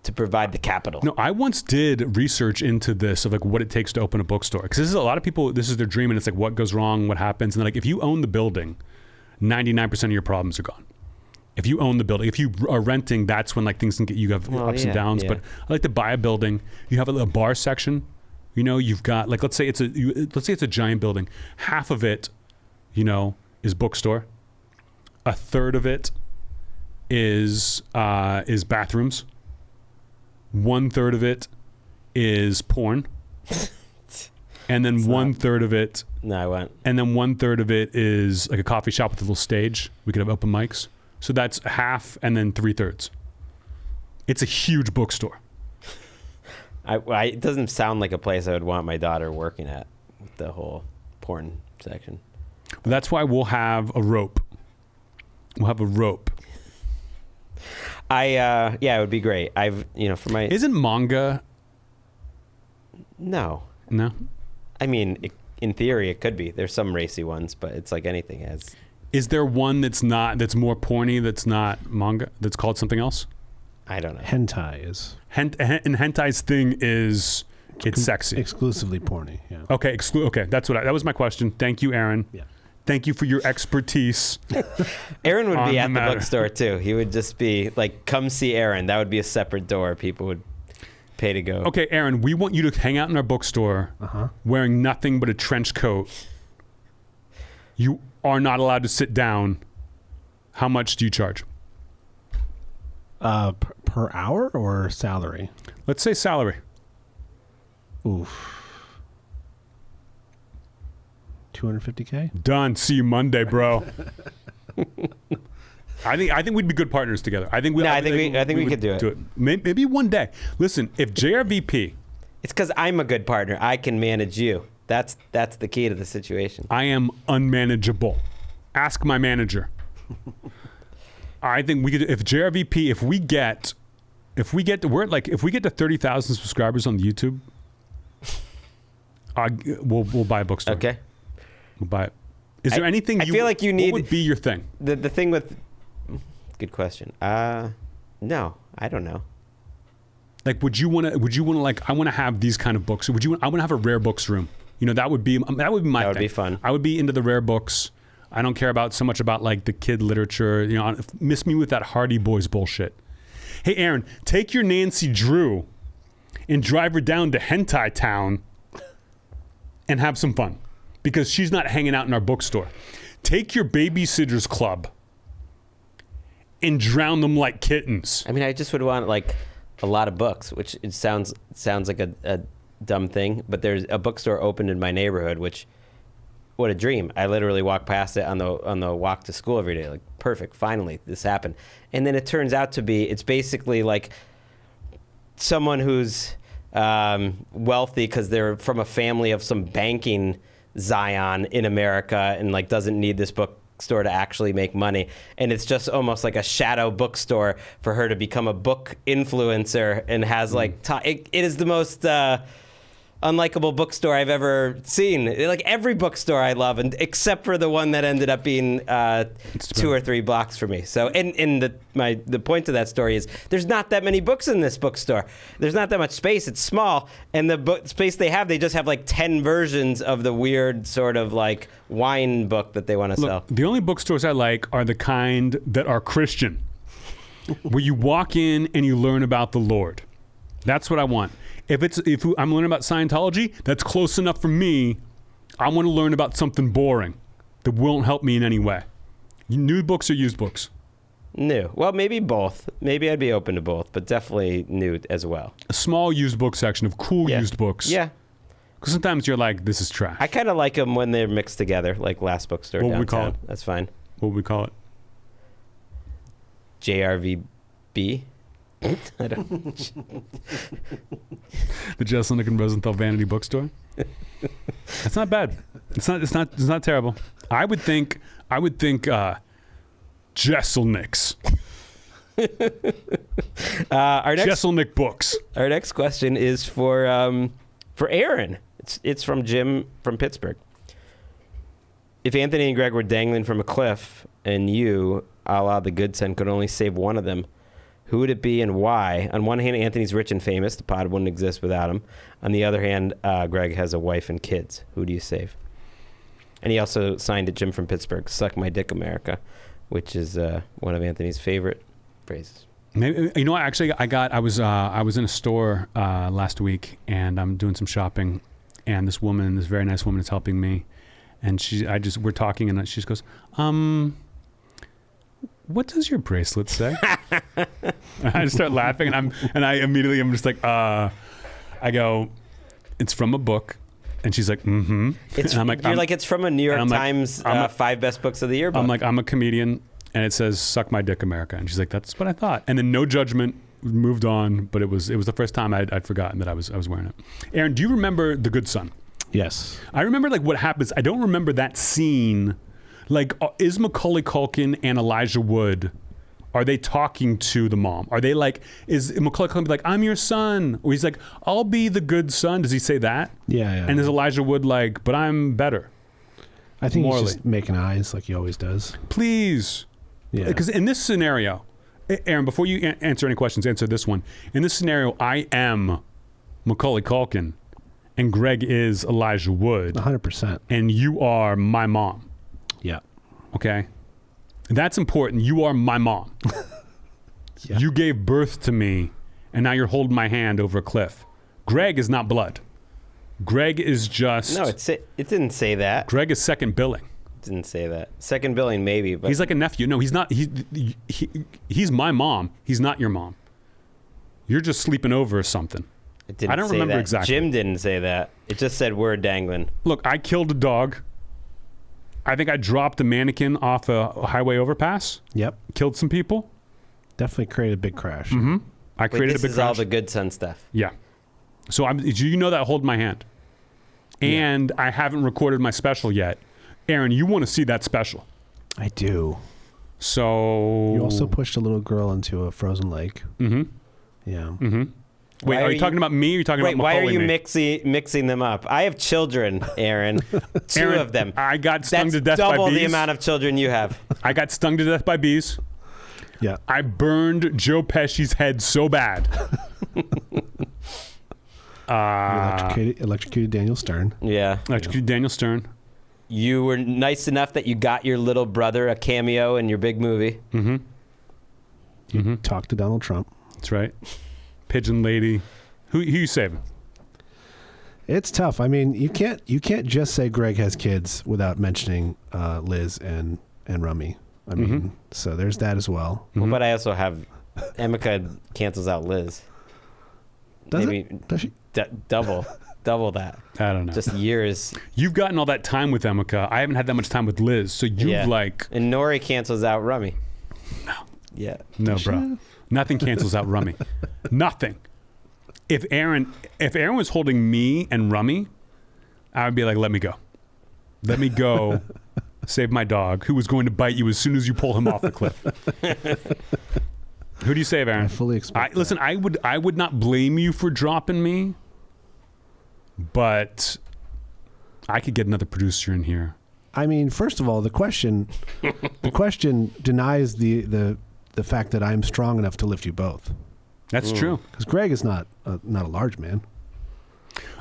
to provide the capital. No, I once did research into this of what it takes to open a bookstore. Because this is a lot of people, this is their dream, and it's what goes wrong, what happens. And if you own the building, 99% of your problems are gone. If you own the building, if you are renting, that's when things can get, you have ups and downs. Yeah. But I like to buy a building. You have a bar section. You've got let's say it's a giant building. Half of it, is bookstore. A third of it is bathrooms. 1/3 of it is porn. And then 1/3 of it. No, I went. And then 1/3 of it is a coffee shop with a little stage. We could have open mics. So that's half and then 3/3. It's a huge bookstore. It doesn't sound like a place I would want my daughter working at, with the whole porn section. That's why we'll have a rope. We'll have a rope. It would be great. For my... Isn't manga... No. No? I mean, in theory, it could be. There's some racy ones, but it's like anything has... Is there one that's more porny, that's not manga, that's called something else? I don't know. Hentai is And hentai's thing is it's sexy. exclusively porny. Yeah. Okay, okay, that was my question. Thank you, Aaron. Yeah. Thank you for your expertise. Aaron would On be the at the matter. bookstore too. He would just be like, come see Aaron. That would be a separate door. People would pay to go. Okay, Aaron, we want you to hang out in our bookstore wearing nothing but a trench coat. You are not allowed to sit down. How much do you charge? Per hour or salary? Let's say salary. Oof. $250K? Done. See you Monday, bro. I think we'd be good partners together. I think we could do it. Maybe one day. Listen, if JRVP, It's because I'm a good partner. I can manage you. That's the key to the situation. I am unmanageable. Ask my manager. I think we could. If JRVP, if we get to 30,000 subscribers on YouTube, we'll buy a bookstore. Okay. We'll buy it. Is there anything I feel like you need- What would be your thing? The thing with, good question. No, I don't know. Like, would you want to like, I want to have these kind of books. I want to have a rare books room. You know, that would be my That would thing. be fun. I would be into the rare books. I don't care so much about like the kid literature. You know, miss me with that Hardy Boys bullshit. Hey, Aaron, take your Nancy Drew and drive her down to Hentai Town and have some fun, because she's not hanging out in our bookstore. Take your Babysitters Club and drown them like kittens. I mean, I just would want like a lot of books, which it sounds like a dumb thing, but there's a bookstore opened in my neighborhood, which, what a dream. I literally walk past it on the walk to school every day. Like, perfect, finally, this happened. And then it turns out to be, it's basically like someone who's wealthy because they're from a family of some banking Zion in America and like doesn't need this bookstore to actually make money. And it's just almost like a shadow bookstore for her to become a book influencer, and has like, it is the most unlikable bookstore I've ever seen. Like every bookstore I love, and except for the one that ended up being 2 or 3 blocks from me. So, and the point of that story is there's not that many books in this bookstore. There's not that much space. It's small, and the space they just have like 10 versions of the weird sort of like wine book that they want to sell. The only bookstores I like are the kind that are Christian, where you walk in and you learn about the Lord. That's what I want. If I'm learning about Scientology, that's close enough for me. I want to learn about something boring that won't help me in any way. New books or used books? New. Well, maybe both. Maybe I'd be open to both, but definitely new as well. A small used book section of cool used books. Yeah. Because sometimes you're like, this is trash. I kind of like them when they're mixed together, like Last Bookstore What downtown. would we call it? That's fine. What would we call it? JRVP. I don't. The Jeselnik and Rosenthal Vanity Bookstore. That's not bad. It's not terrible. I would think Jeselnik's. Jeselnik Books. Our next question is for Aaron. It's from Jim from Pittsburgh. If Anthony and Greg were dangling from a cliff and you, a la the Good Son, could only save one of them, who would it be and why? On one hand, Anthony's rich and famous. The pod wouldn't exist without him. On the other hand, Greg has a wife and kids. Who do you save? And he also signed it, Jim from Pittsburgh, Suck My Dick, America, which is one of Anthony's favorite phrases. Maybe, you know, actually, I was in a store last week, and I'm doing some shopping, and this very nice woman is helping me, and we're talking, and she just goes, what does your bracelet say? I just start laughing, and I immediately am just like, I go, it's from a book. And she's like, mm-hmm. And I'm like, it's from a New York Times 5 best books of the year book. I'm like, I'm a comedian, and it says, Suck My Dick, America. And she's like, that's what I thought. And then no judgment, moved on, but it was the first time I'd forgotten that I was wearing it. Aaron, do you remember The Good Son? Yes. I remember like what happens. I don't remember that scene. Like, is Macaulay Culkin and Elijah Wood, are they talking to the mom? Are they like, is Macaulay Culkin like, I'm your son? Or he's like, I'll be the good son. Does he say that? Yeah. And is Elijah Wood like, but I'm better? I think Morally. he's just making eyes like he always does. Please. Yeah. Because in this scenario, Aaron, before you answer any questions, answer this one. In this scenario, I am Macaulay Culkin, and Greg is Elijah Wood, 100%. and you are my mom. Yeah. Okay? That's important. You are my mom. Yeah. You gave birth to me, and now you're holding my hand over a cliff. Greg is not blood. Greg is just... No, it didn't say that. Greg is second billing. It didn't say that. Second billing, maybe, but He's like a nephew. No, he's not. He's my mom. He's not your mom. You're just sleeping over or something. it didn't I don't say remember that. exactly. Jim didn't say that. It just said we're dangling. Look, I killed a dog. I think I dropped a mannequin off a highway overpass. Yep. Killed some people. Definitely created a big crash. Mm-hmm. I Wait, created this a big is all crash. the good son stuff. Yeah. So you know that hold my hand. And I haven't recorded my special yet. Aaron, you want to see that special. I do. So You also pushed a little girl into a frozen lake. Mm-hmm. Yeah. Mm-hmm. Wait, Why are are you talking you- about me or are you talking Wait, about why are Macaulay you me? mixing them up? I have children, Aaron. Two Aaron, of them. I got stung That's to death by double bees. the amount of children you have. I got stung to death by bees. Yeah. I burned Joe Pesci's head so bad. Electrocuted Daniel Stern. Yeah. Electrocuted Daniel Stern. You were nice enough that you got your little brother a cameo in your big movie. Mm-hmm. Mm-hmm. Talked to Donald Trump. That's right. Pigeon Lady. Who you saving? It's tough. I mean, you can't just say Greg has kids without mentioning Liz and Rummy. I mean, so there's that as well. Well, but I also have Emeka cancels out Liz. Does Maybe it? Does she? double that. I don't know. Just years. You've gotten all that time with Emeka. I haven't had that much time with Liz. So you've Yeah. like... And Nori cancels out Rummy. No. Yeah. No, bro. Nothing cancels out Rummy. Nothing. If Aaron was holding me and Rummy, I would be like, let me go. Let me go save my dog, who was going to bite you as soon as you pull him off the cliff. Who do you save, Aaron? I fully expect that. Listen, I would not blame you for dropping me, but I could get another producer in here. I mean, first of all, the question denies the fact that I'm strong enough to lift you both. That's true. Because Greg is not a large man.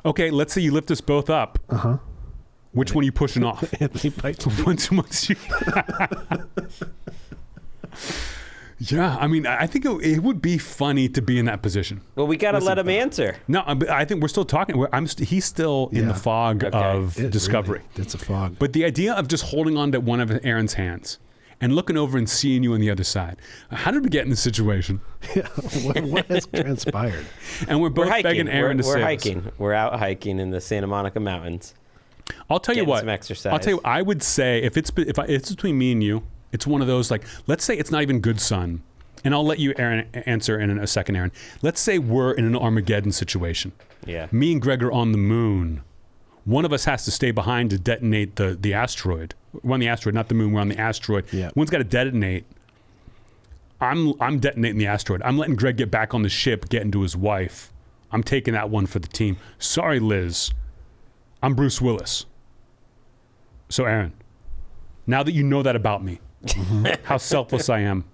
Okay, let's say you lift us both up. Uh-huh. Which one are you pushing off? Anthony bites me. once you... Yeah, I mean, I think it would be funny to be in that position. Well, we got to let him answer. No, but I think we're still talking. He's still in the Yeah. fog Okay. of It discovery. really- it's a fog. But the idea of just holding on to one of Aaron's hands and looking over and seeing you on the other side. How did we get in this situation? Yeah, what has transpired? And we're both We're hiking. begging Aaron to we're save us. hiking. We're out hiking in the Santa Monica Mountains. I'll tell you Getting what. some exercise. I'll tell you. I would say if it's between me and you, it's one of those like. Let's say it's not even good son, and I'll let you, Aaron, answer in a second, Aaron. Let's say we're in an Armageddon situation. Yeah. Me and Greg are on the moon. One of us has to stay behind to detonate the asteroid. We're on the asteroid, not the moon. We're on the asteroid. Yeah. One's got to detonate. I'm detonating the asteroid. I'm letting Greg get back on the ship, get into his wife. I'm taking that one for the team. Sorry, Liz. I'm Bruce Willis. So, Aaron, now that you know that about me, how selfless I am,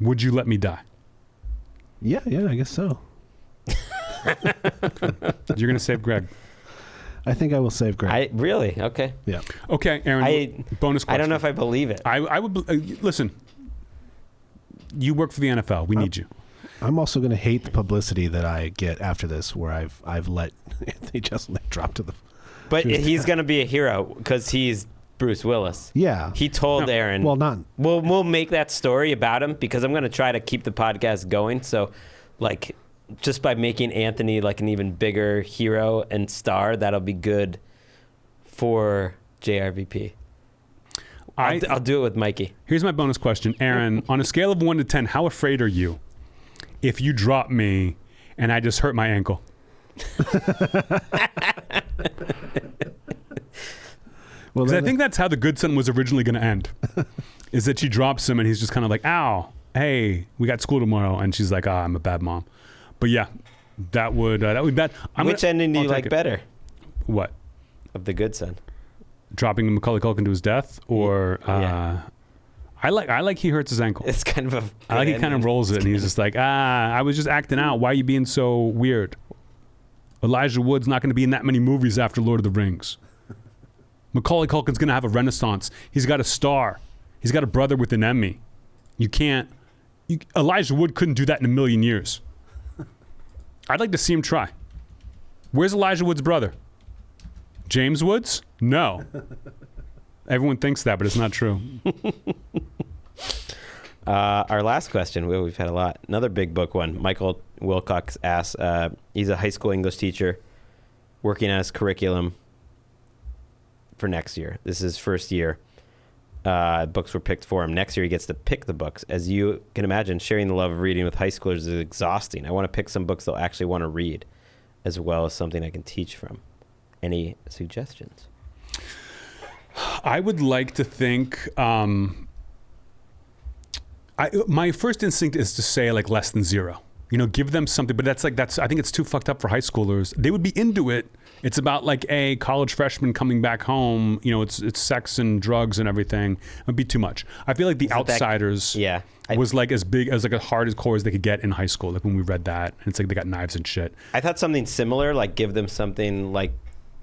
would you let me die? Yeah, I guess so. You're going to save Greg. I think I will save Greg. Really? Okay. Yeah. Okay, Aaron, bonus question. I don't know if I believe it. I would listen. You work for the NFL. We need you. I'm also going to hate the publicity that I get after this, where I've let Anthony Jeselnik drop to the. But he's going to be a hero because he's Bruce Willis. Yeah. He told Aaron. Well, not. We'll make that story about him because I'm going to try to keep the podcast going. So, like, just by making Anthony like an even bigger hero and star, that'll be good for JRVP. I'll do it with Mikey. Here's my bonus question, Aaron. On a scale of 1 to 10, how afraid are you if you drop me and I just hurt my ankle? Well, Because I think that's how the good son was originally going to end. Is that she drops him and he's just kind of like, ow, hey, we got school tomorrow. And she's like, I'm a bad mom. But yeah, that would be bad. Which ending do you like better What? of The Good Son? dropping Macaulay Culkin to his death, or I like he hurts his ankle. It's kind of a. I like he kind of rolls it, and he's just like, I was just acting out. Why are you being so weird? Elijah Wood's not going to be in that many movies after Lord of the Rings. Macaulay Culkin's going to have a renaissance. He's got a star. He's got a brother with an Emmy. Elijah Wood couldn't do that in a million years. I'd like to see him try. Where's Elijah Wood's brother? James Woods? No. Everyone thinks that, but it's not true. Our last question, we've had a lot. Another big book one. Michael Wilcox asks, he's a high school English teacher working on his curriculum for next year. This is his first year. Books were picked for him. Next year, he gets to pick the books. As you can imagine, sharing the love of reading with high schoolers is exhausting. I want to pick some books they'll actually want to read, as well as something I can teach from. Any suggestions? I would like to think... my first instinct is to say like less than zero. Give them something, but that's I think it's too fucked up for high schoolers. They would be into it. It's about like a college freshman coming back home. It's sex and drugs and everything. It would be too much. I feel like The Outsiders was like as big as like a hardcore as they could get in high school. Like when we read that, and it's like they got knives and shit. I thought something similar, like give them something like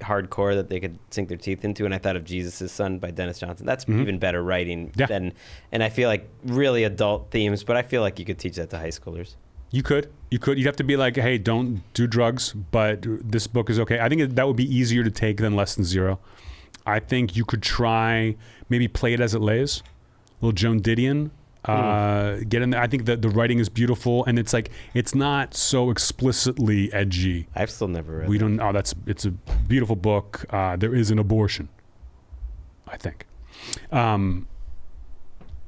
hardcore that they could sink their teeth into, and I thought of Jesus' Son by Dennis Johnson. That's even better writing than, and I feel like really adult themes, but I feel like you could teach that to high schoolers. You could. You'd have to be like, hey, don't do drugs, but this book is okay. I think that would be easier to take than less than zero. I think you could try maybe Play It As It Lays, little Joan Didion. Get in there. I think that the writing is beautiful, and it's like it's not so explicitly edgy. I've still never read it. It's a beautiful book. There is an abortion, I think.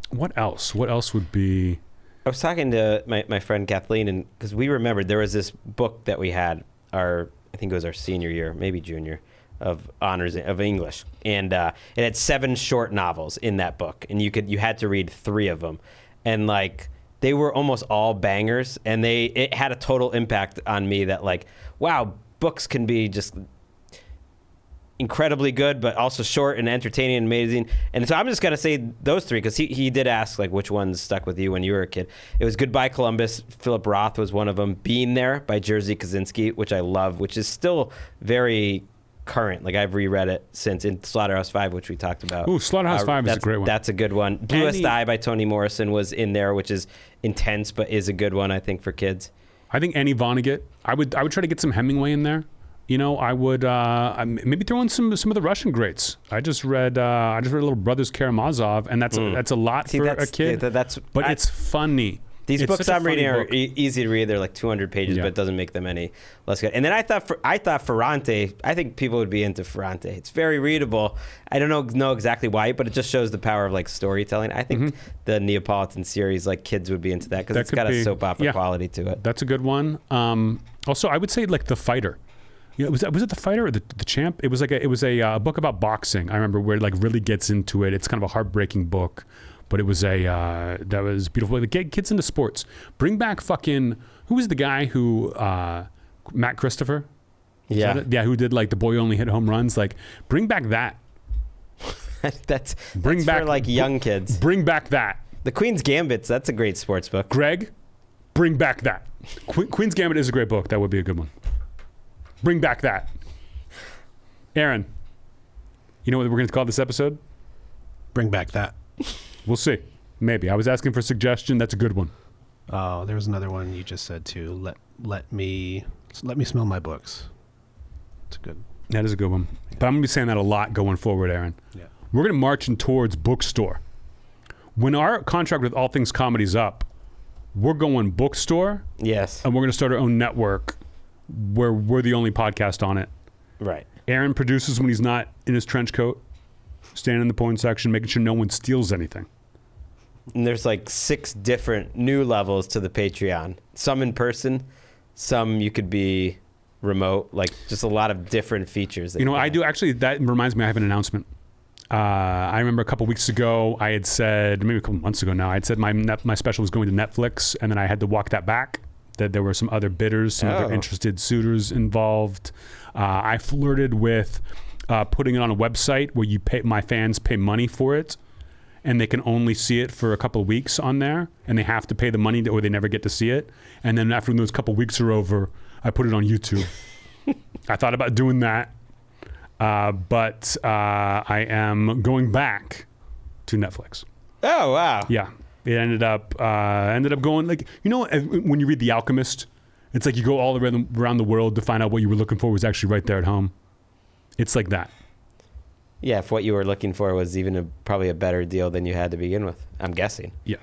What else? What else would be? I was talking to my friend Kathleen, and because we remembered there was this book that we had I think it was our senior year, maybe junior, of honors of English, and it had 7 short novels in that book, and you had to read 3 of them, and like they were almost all bangers, and it had a total impact on me that like, wow, books can be just incredibly good, but also short and entertaining and amazing. And so I'm just gonna say those 3 because he did ask like which ones stuck with you when you were a kid. It was Goodbye Columbus. Philip Roth was one of them. Being There by Jerzy Kosinski, which I love, which is still very current. Like I've reread it since in Slaughterhouse-Five, which we talked about. Ooh, Slaughterhouse-Five is a great one. That's a good one. Bluest Eye by Toni Morrison was in there, which is intense, but is a good one, I think, for kids. I think Annie Vonnegut. I would try to get some Hemingway in there. I would maybe throw in some of the Russian greats. I just read Little Brothers Karamazov, and that's a lot for a kid. But it's funny. These books I'm reading are easy to read. They're like 200 pages, but it doesn't make them any less good. And then I thought Ferrante. I think people would be into Ferrante. It's very readable. I don't know exactly why, but it just shows the power of like storytelling. I think the Neapolitan series, like kids would be into that because it's got a soap opera quality to it. That's a good one. Also, I would say like The Fighter. Was it The Fighter or the Champ? It was a book about boxing. I remember where it like really gets into it. It's kind of a heartbreaking book. But it was that was beautiful. Like, get kids into sports. Bring back who was the guy who, Matt Christopher? Who did like The Boy Who Only Hit Home Runs. Like, bring back that. that's for like young kids. Bring back that. The Queen's Gambit, that's a great sports book. Greg, bring back that. Queen's Gambit is a great book. That would be a good one. Bring back that. Aaron, you know what we're going to call this episode? Bring back that. We'll see. Maybe. I was asking for a suggestion. That's a good one. Oh, there was another one you just said too. Let me smell my books. It's good. That is a good one. But I'm going to be saying that a lot going forward, Aaron. Yeah. We're going to march towards bookstore. When our contract with All Things Comedy's up, we're going bookstore. Yes. And we're going to start our own network where we're the only podcast on it. Right. Aaron produces when he's not in his trench coat, standing in the porn section, making sure no one steals anything. And there's like 6 different new levels to the Patreon. Some in person, some you could be remote, like just a lot of different features. I do actually, that reminds me, I have an announcement. I remember a couple weeks ago, I had said, maybe a couple months ago now, I had said my special was going to Netflix, and then I had to walk that back, that there were some other bidders, some other interested suitors involved. I flirted with putting it on a website where my fans pay money for it, and they can only see it for a couple of weeks on there, and they have to pay the money or they never get to see it. And then after those couple of weeks are over, I put it on YouTube. I thought about doing that, but I am going back to Netflix. Oh, wow. Yeah, it ended up going like, when you read The Alchemist, it's like you go all around the world to find out what you were looking for was actually right there at home. It's like that. Yeah, if what you were looking for was even probably a better deal than you had to begin with, I'm guessing. Yeah.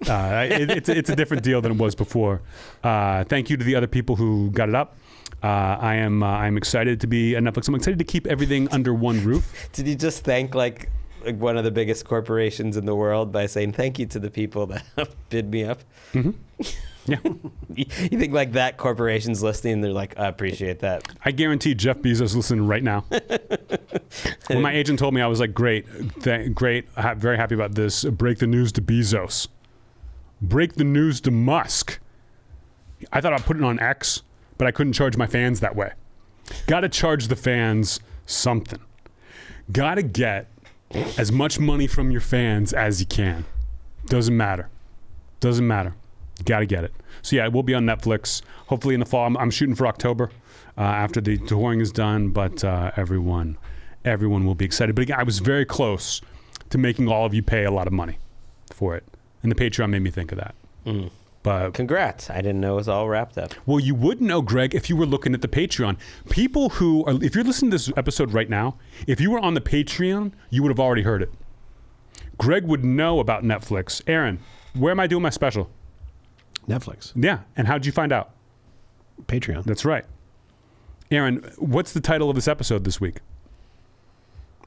It's a different deal than it was before. Thank you to the other people who got it up. I'm excited to be at Netflix. I'm excited to keep everything under one roof. Did you just thank like one of the biggest corporations in the world by saying thank you to the people that bid me up? Mm-hmm. Yeah. You think like that corporation's listening? They're like, I appreciate that. I guarantee Jeff Bezos is listening right now. When my agent told me, I was like, great, very happy about this. Break the news to Bezos. Break the news to Musk. I thought I'd put it on X, but I couldn't charge my fans that way. Got to charge the fans something. Got to get as much money from your fans as you can. Doesn't matter. You got to get it. So yeah, it will be on Netflix. Hopefully in the fall. I'm shooting for October after the touring is done, but everyone will be excited. But again, I was very close to making all of you pay a lot of money for it. And the Patreon made me think of that. Mm. But congrats. I didn't know it was all wrapped up. Well, you would know, Greg, if you were looking at the Patreon. People who are, if you're listening to this episode right now, if you were on the Patreon, you would have already heard it. Greg would know about Netflix. Aaron, where am I doing my special? Netflix. Yeah. And how'd you find out? Patreon. That's right. Aaron, what's the title of this episode this week?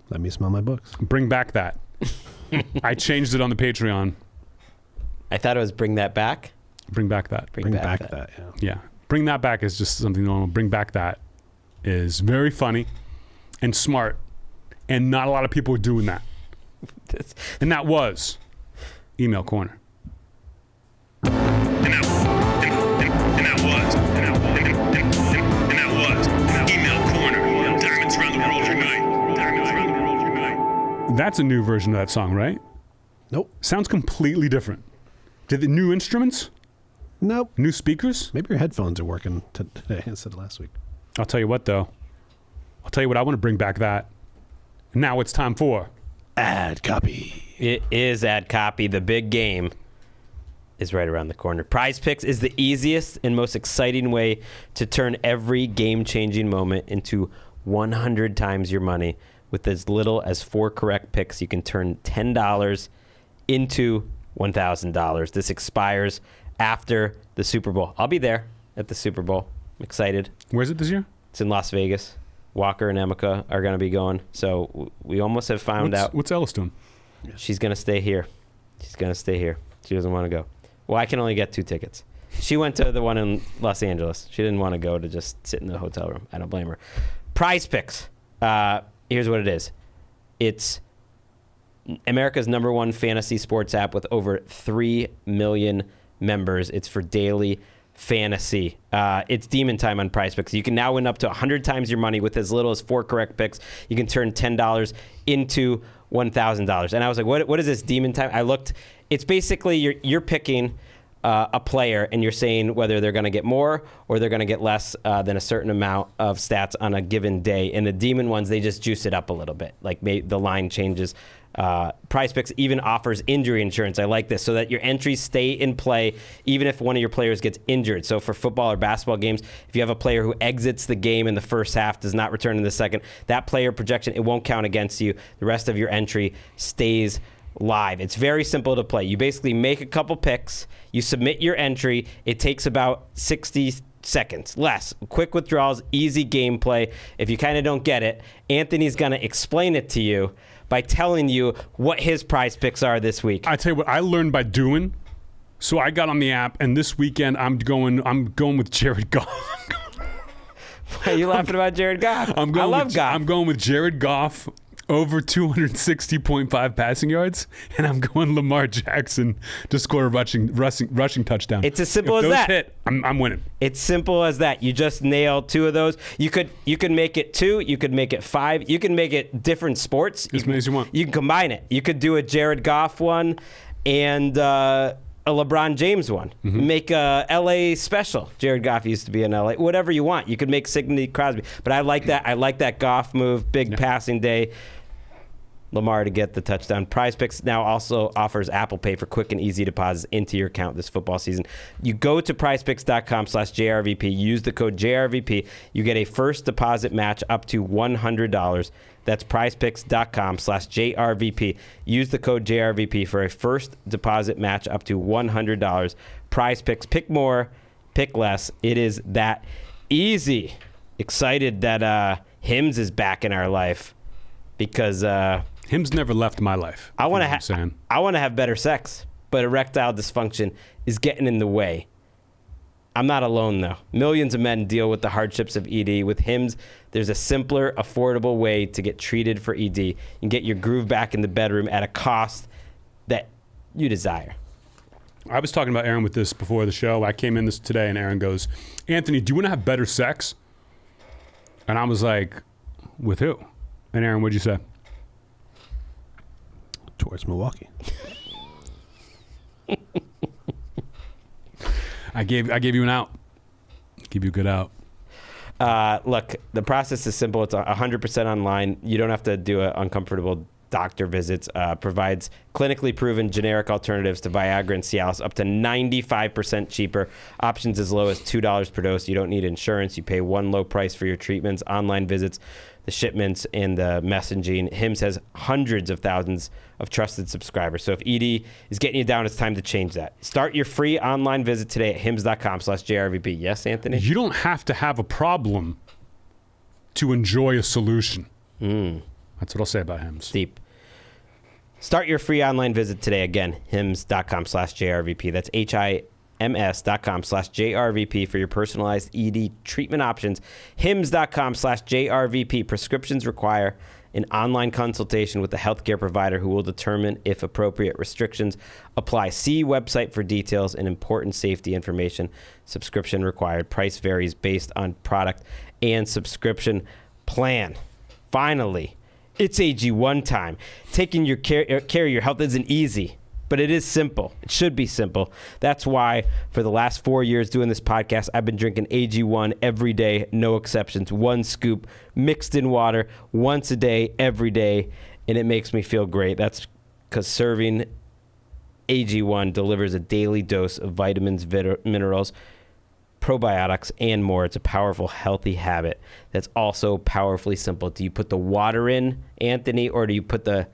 Let me smell my books. Bring back that. I changed it on the Patreon. I thought it was bring that back. Bring back that. Bring back that. Yeah. Yeah. Bring that back is just something normal. Bring back that is very funny and smart, and not a lot of people are doing that. And that was Email Corner. And that was Email Corner. Diamonds around the world unite. That's a new version of that song, right? Nope. Sounds completely different. Did the new instruments? Nope. New speakers? Maybe your headphones are working today instead of last week. I'll tell you what, though. I want to bring back that. And now it's time for Ad copy. It is ad copy. The big game is right around the corner. Prize Picks is the easiest and most exciting way to turn every game-changing moment into 100 times your money. With as little as 4 correct picks, you can turn $10 into $1,000. This expires after the Super Bowl. I'll be there at the Super Bowl. I'm excited. Where's it this year? It's in Las Vegas. Walker and Emeka are going to be going. So we almost have found out. What's Ellis doing? She's going to stay here. She doesn't want to go. Well, I can only get 2 tickets. She went to the one in Los Angeles. She didn't want to go to just sit in the hotel room. I don't blame her. Prize Picks. Here's what it is. It's America's #1 fantasy sports app with over 3 million members. It's for daily fantasy. It's demon time on Prize Picks. You can now win up to 100 times your money with as little as 4 correct picks. You can turn $10 into $1,000. And I was like, what is this demon time? I looked. It's basically you're picking a player and you're saying whether they're going to get more or they're going to get less than a certain amount of stats on a given day. And the demon ones, they just juice it up a little bit. Like the line changes. Prize Picks even offers injury insurance. I like this, so that your entries stay in play even if one of your players gets injured. So for football or basketball games, if you have a player who exits the game in the first half, does not return in the second, that player projection, it won't count against you. The rest of your entry stays live. It's very simple to play. You basically make a couple picks, you submit your entry. It takes about 60 seconds, less. Quick withdrawals, easy gameplay. If you kind of don't get it, Anthony's going to explain it to you by telling you what his prize picks are this week. I tell you what, I learned by doing. So I got on the app, and this weekend I'm going with Jared Goff. Why are you laughing about Jared Goff? I love Goff. I'm going with Jared Goff over 260.5 passing yards, and I'm going Lamar Jackson to score a rushing touchdown. It's as simple if as those that. Hit, I'm winning. It's simple as that. You just nail 2 of those. You could make it 2. You could make it 5. You can make it different sports. As many as you want. You can combine it. You could do a Jared Goff one and a LeBron James one. Make a LA special. Jared Goff used to be in LA. Whatever you want. You could make Sidney Crosby. But I like that. I like that Goff move. Big passing day. Lamar to get the touchdown. PrizePicks now also offers Apple Pay for quick and easy deposits into your account this football season. You go to prizepicks.com/JRVP. Use the code JRVP. You get a first deposit match up to $100. That's prizepicks.com/JRVP. Use the code JRVP for a first deposit match up to $100. PrizePicks. Pick more, pick less. It is that easy. Excited that Hims is back in our life because Him's never left my life. I want to have better sex, but erectile dysfunction is getting in the way. I'm not alone, though. Millions of men deal with the hardships of ED. With Hims, there's a simpler, affordable way to get treated for ED. You can get your groove back in the bedroom at a cost that you desire. I was talking about Aaron with this before the show. I came in this today, and Aaron goes, Anthony, do you want to have better sex? And I was like, with who? And Aaron, what'd you say? Towards Milwaukee. I gave you an out. Give you a good out. Look, the process is simple. It's 100% online. You don't have to do uncomfortable doctor visits. Provides clinically proven generic alternatives to Viagra and Cialis, up to 95% cheaper. Options as low as $2 per dose. You don't need insurance. You pay one low price for your treatments, online visits, the shipments, and the messaging. Hims has hundreds of thousands of trusted subscribers. So if ED is getting you down, it's time to change that. Start your free online visit today at hims.com/JRVP. Yes, Anthony? You don't have to have a problem to enjoy a solution. That's what I'll say about Hims. Deep. Start your free online visit today. Again, hims.com/JRVP. That's HIMS.com/JRVP for your personalized ED treatment options. HIMS.com/JRVP. Prescriptions require an online consultation with a healthcare provider who will determine if appropriate restrictions apply. See website for details and important safety information. Subscription required. Price varies based on product and subscription plan. Finally, it's AG1 time. Taking care of your health isn't easy, but it is simple. It should be simple. That's why for the last 4 years doing this podcast, I've been drinking AG1 every day, no exceptions. 1 scoop mixed in water once a day, every day, and it makes me feel great. That's because serving AG1 delivers a daily dose of vitamins, minerals, probiotics, and more. It's a powerful, healthy habit that's also powerfully simple. Do you put the water in, Anthony, or do you put the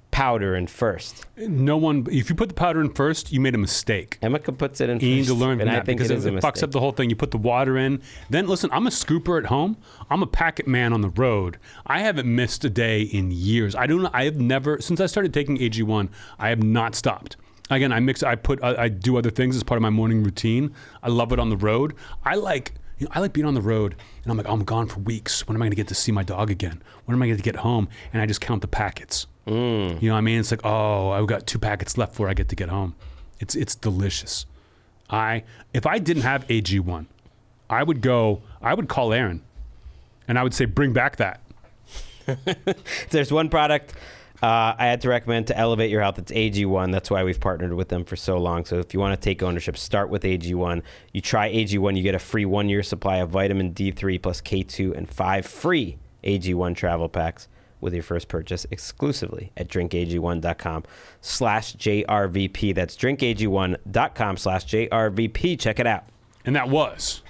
powder in first? If you put the powder in first, you made a mistake. Emeka puts it in You need first, to learn from and I that think because it is a it mistake. fucks up the whole thing. You put the water in. Then, listen, I'm a scooper at home. I'm a packet man on the road. I haven't missed a day in years. I have never, since I started taking AG1, I have not stopped. Again, I do other things as part of my morning routine. I love it on the road. I like being on the road, and I'm like, I'm gone for weeks. When am I going to get to see my dog again? When am I going to get home? And I just count the packets. You know what I mean? It's like, oh, I've got 2 packets left before I get to get home. It's delicious. If I didn't have AG1, I would call Aaron, and I would say, bring back that. There's one product I had to recommend to elevate your health. It's AG1. That's why we've partnered with them for so long. So if you want to take ownership, start with AG1. You try AG1, you get a free 1-year supply of vitamin D3 plus K2 and 5 free AG1 travel packs with your first purchase exclusively at drinkag1.com/JRVP. That's drinkag1.com/JRVP. Check it out. And that was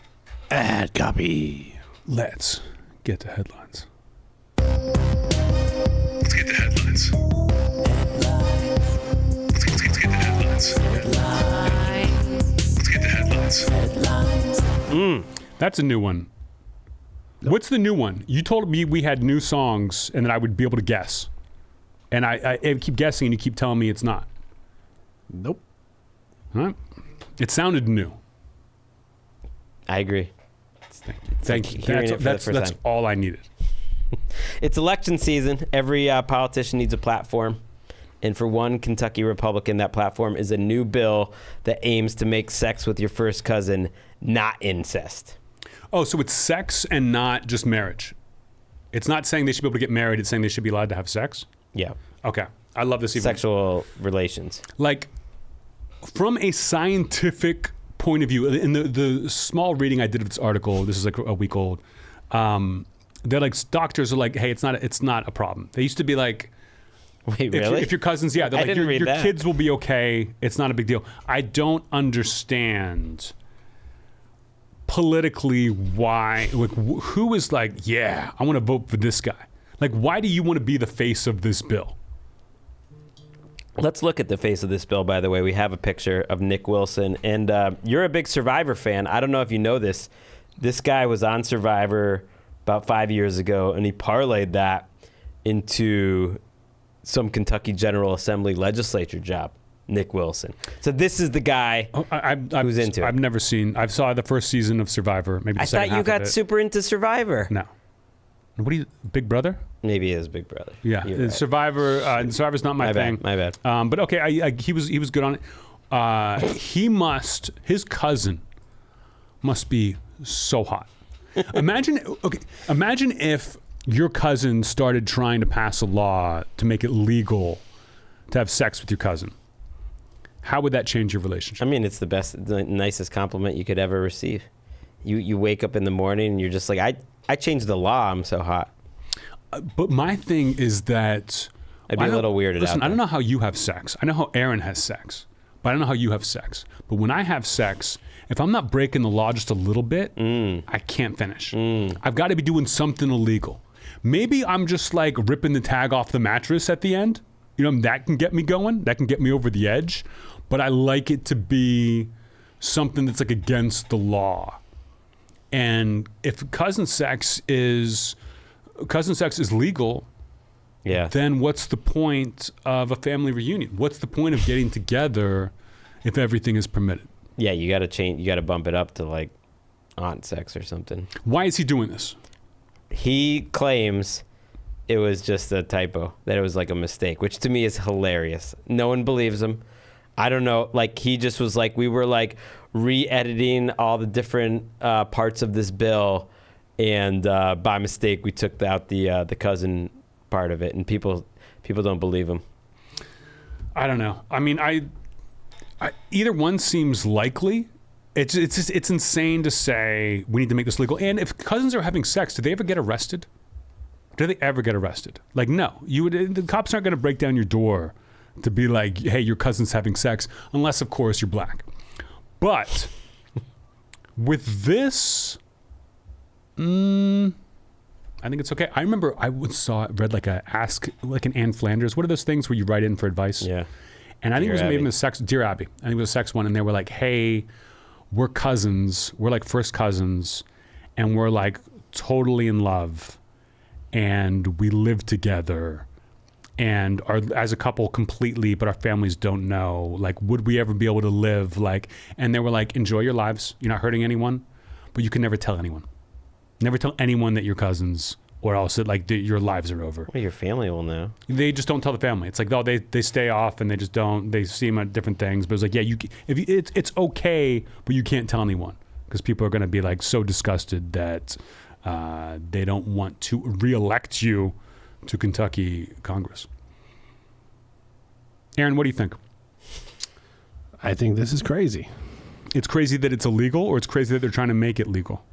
Ad copy. Let's get to headlines. Let's get the headlines. Let's get the headlines. Let's get the headlines. That's a new one. What's the new one? You told me we had new songs and that I would be able to guess. And I keep guessing and you keep telling me it's not. Nope. All right. It sounded new. I agree. Thank you. hearing it for the first That's time. all I needed. It's election season. Every politician needs a platform. And for one Kentucky Republican, that platform is a new bill that aims to make sex with your first cousin not incest. Oh, so it's sex and not just marriage. It's not saying they should be able to get married. It's saying they should be allowed to have sex. Yeah. Okay. I love this. Even. Sexual relations. Like, from a scientific point of view, in the small reading I did of this article, this is like a week old, they're like, doctors are like, hey, it's not a problem. They used to be like, Wait, really? If your cousins, they're like, your kids will be okay. It's not a big deal. I don't understand politically why, like, who is like, yeah, I want to vote for this guy. Like, why do you want to be the face of this bill? Let's look at the face of this bill, by the way. We have a picture of Nick Wilson. And you're a big Survivor fan. I don't know if you know this. This guy was on Survivor about 5 years ago, and he parlayed that into some Kentucky General Assembly legislature job, Nick Wilson. So this is the guy who's into it. I've never seen. I saw the first season of Survivor. Maybe the second half I thought you got of it. super into Survivor. No. What are you, Big Brother? Maybe his Big Brother. Yeah, Right. Survivor. Survivor's not my thing. My bad. But okay, he was good on it. His cousin must be so hot. Imagine if your cousin started trying to pass a law to make it legal to have sex with your cousin. How would that change your relationship? I mean, it's the nicest compliment you could ever receive. You wake up in the morning and you're just like, I changed the law. I'm so hot. But my thing is that I'd be a little weirded out. Listen, I don't know how you have sex. I know how Aaron has sex, but I don't know how you have sex. But when I have sex, if I'm not breaking the law just a little bit, I can't finish. I've got to be doing something illegal. Maybe I'm just like ripping the tag off the mattress at the end. You know, that can get me going. That can get me over the edge. But I like it to be something that's like against the law. And if cousin sex is legal, Yeah. then what's the point of a family reunion? What's the point of getting together if everything is permitted? Yeah, you got to change. You got to bump it up to like aunt sex or something. Why is he doing this? He claims it was just a typo, that it was like a mistake, which to me is hilarious. No one believes him. I don't know. Like, he just was like, we were like re-editing all the different parts of this bill, and by mistake we took out the cousin part of it, and people don't believe him. I don't know. I mean, I either one seems likely. It's just, it's insane to say we need to make this legal. And if cousins are having sex, do they ever get arrested? Do they ever get arrested? Like, no. The cops aren't going to break down your door to be like, hey, your cousin's having sex, unless, of course, you're black. But with this, I think it's okay. I remember I read like an Ann Flanders. What are those things where you write in for advice? Yeah. And I think it was maybe the sex, Dear Abby. I think it was a sex one, and they were like, hey, we're cousins. We're like first cousins, and we're like totally in love, and we live together, and are as a couple completely, but our families don't know. Like, would we ever be able to live like? And they were like, enjoy your lives. You're not hurting anyone, but you can never tell anyone. Never tell anyone that you're cousins, or else your lives are over. Well, your family will know. They just don't tell the family. It's like, no, they stay off, and they just don't. They see them at different things. But it's like, yeah, it's okay, but you can't tell anyone, because people are going to be like so disgusted that they don't want to reelect you to Kentucky Congress. Aaron, what do you think? I think this is crazy. It's crazy that it's illegal, or it's crazy that they're trying to make it legal?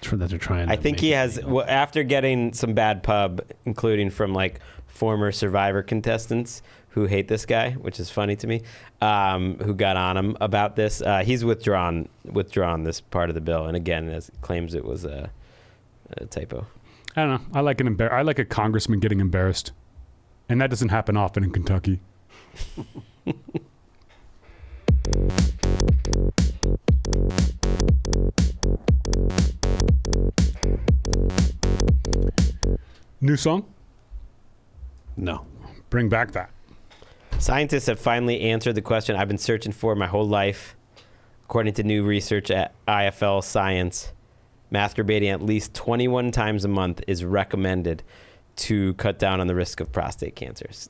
That they're trying. I think he has, after getting some bad pub, including from like former Survivor contestants who hate this guy, which is funny to me, who got on him about this. He's withdrawn this part of the bill, and again, claims it was a typo. I don't know. I like a congressman getting embarrassed, and that doesn't happen often in Kentucky. New song? No. Bring back that. Scientists have finally answered the question I've been searching for my whole life. According to new research at IFL Science, masturbating at least 21 times a month is recommended to cut down on the risk of prostate cancers.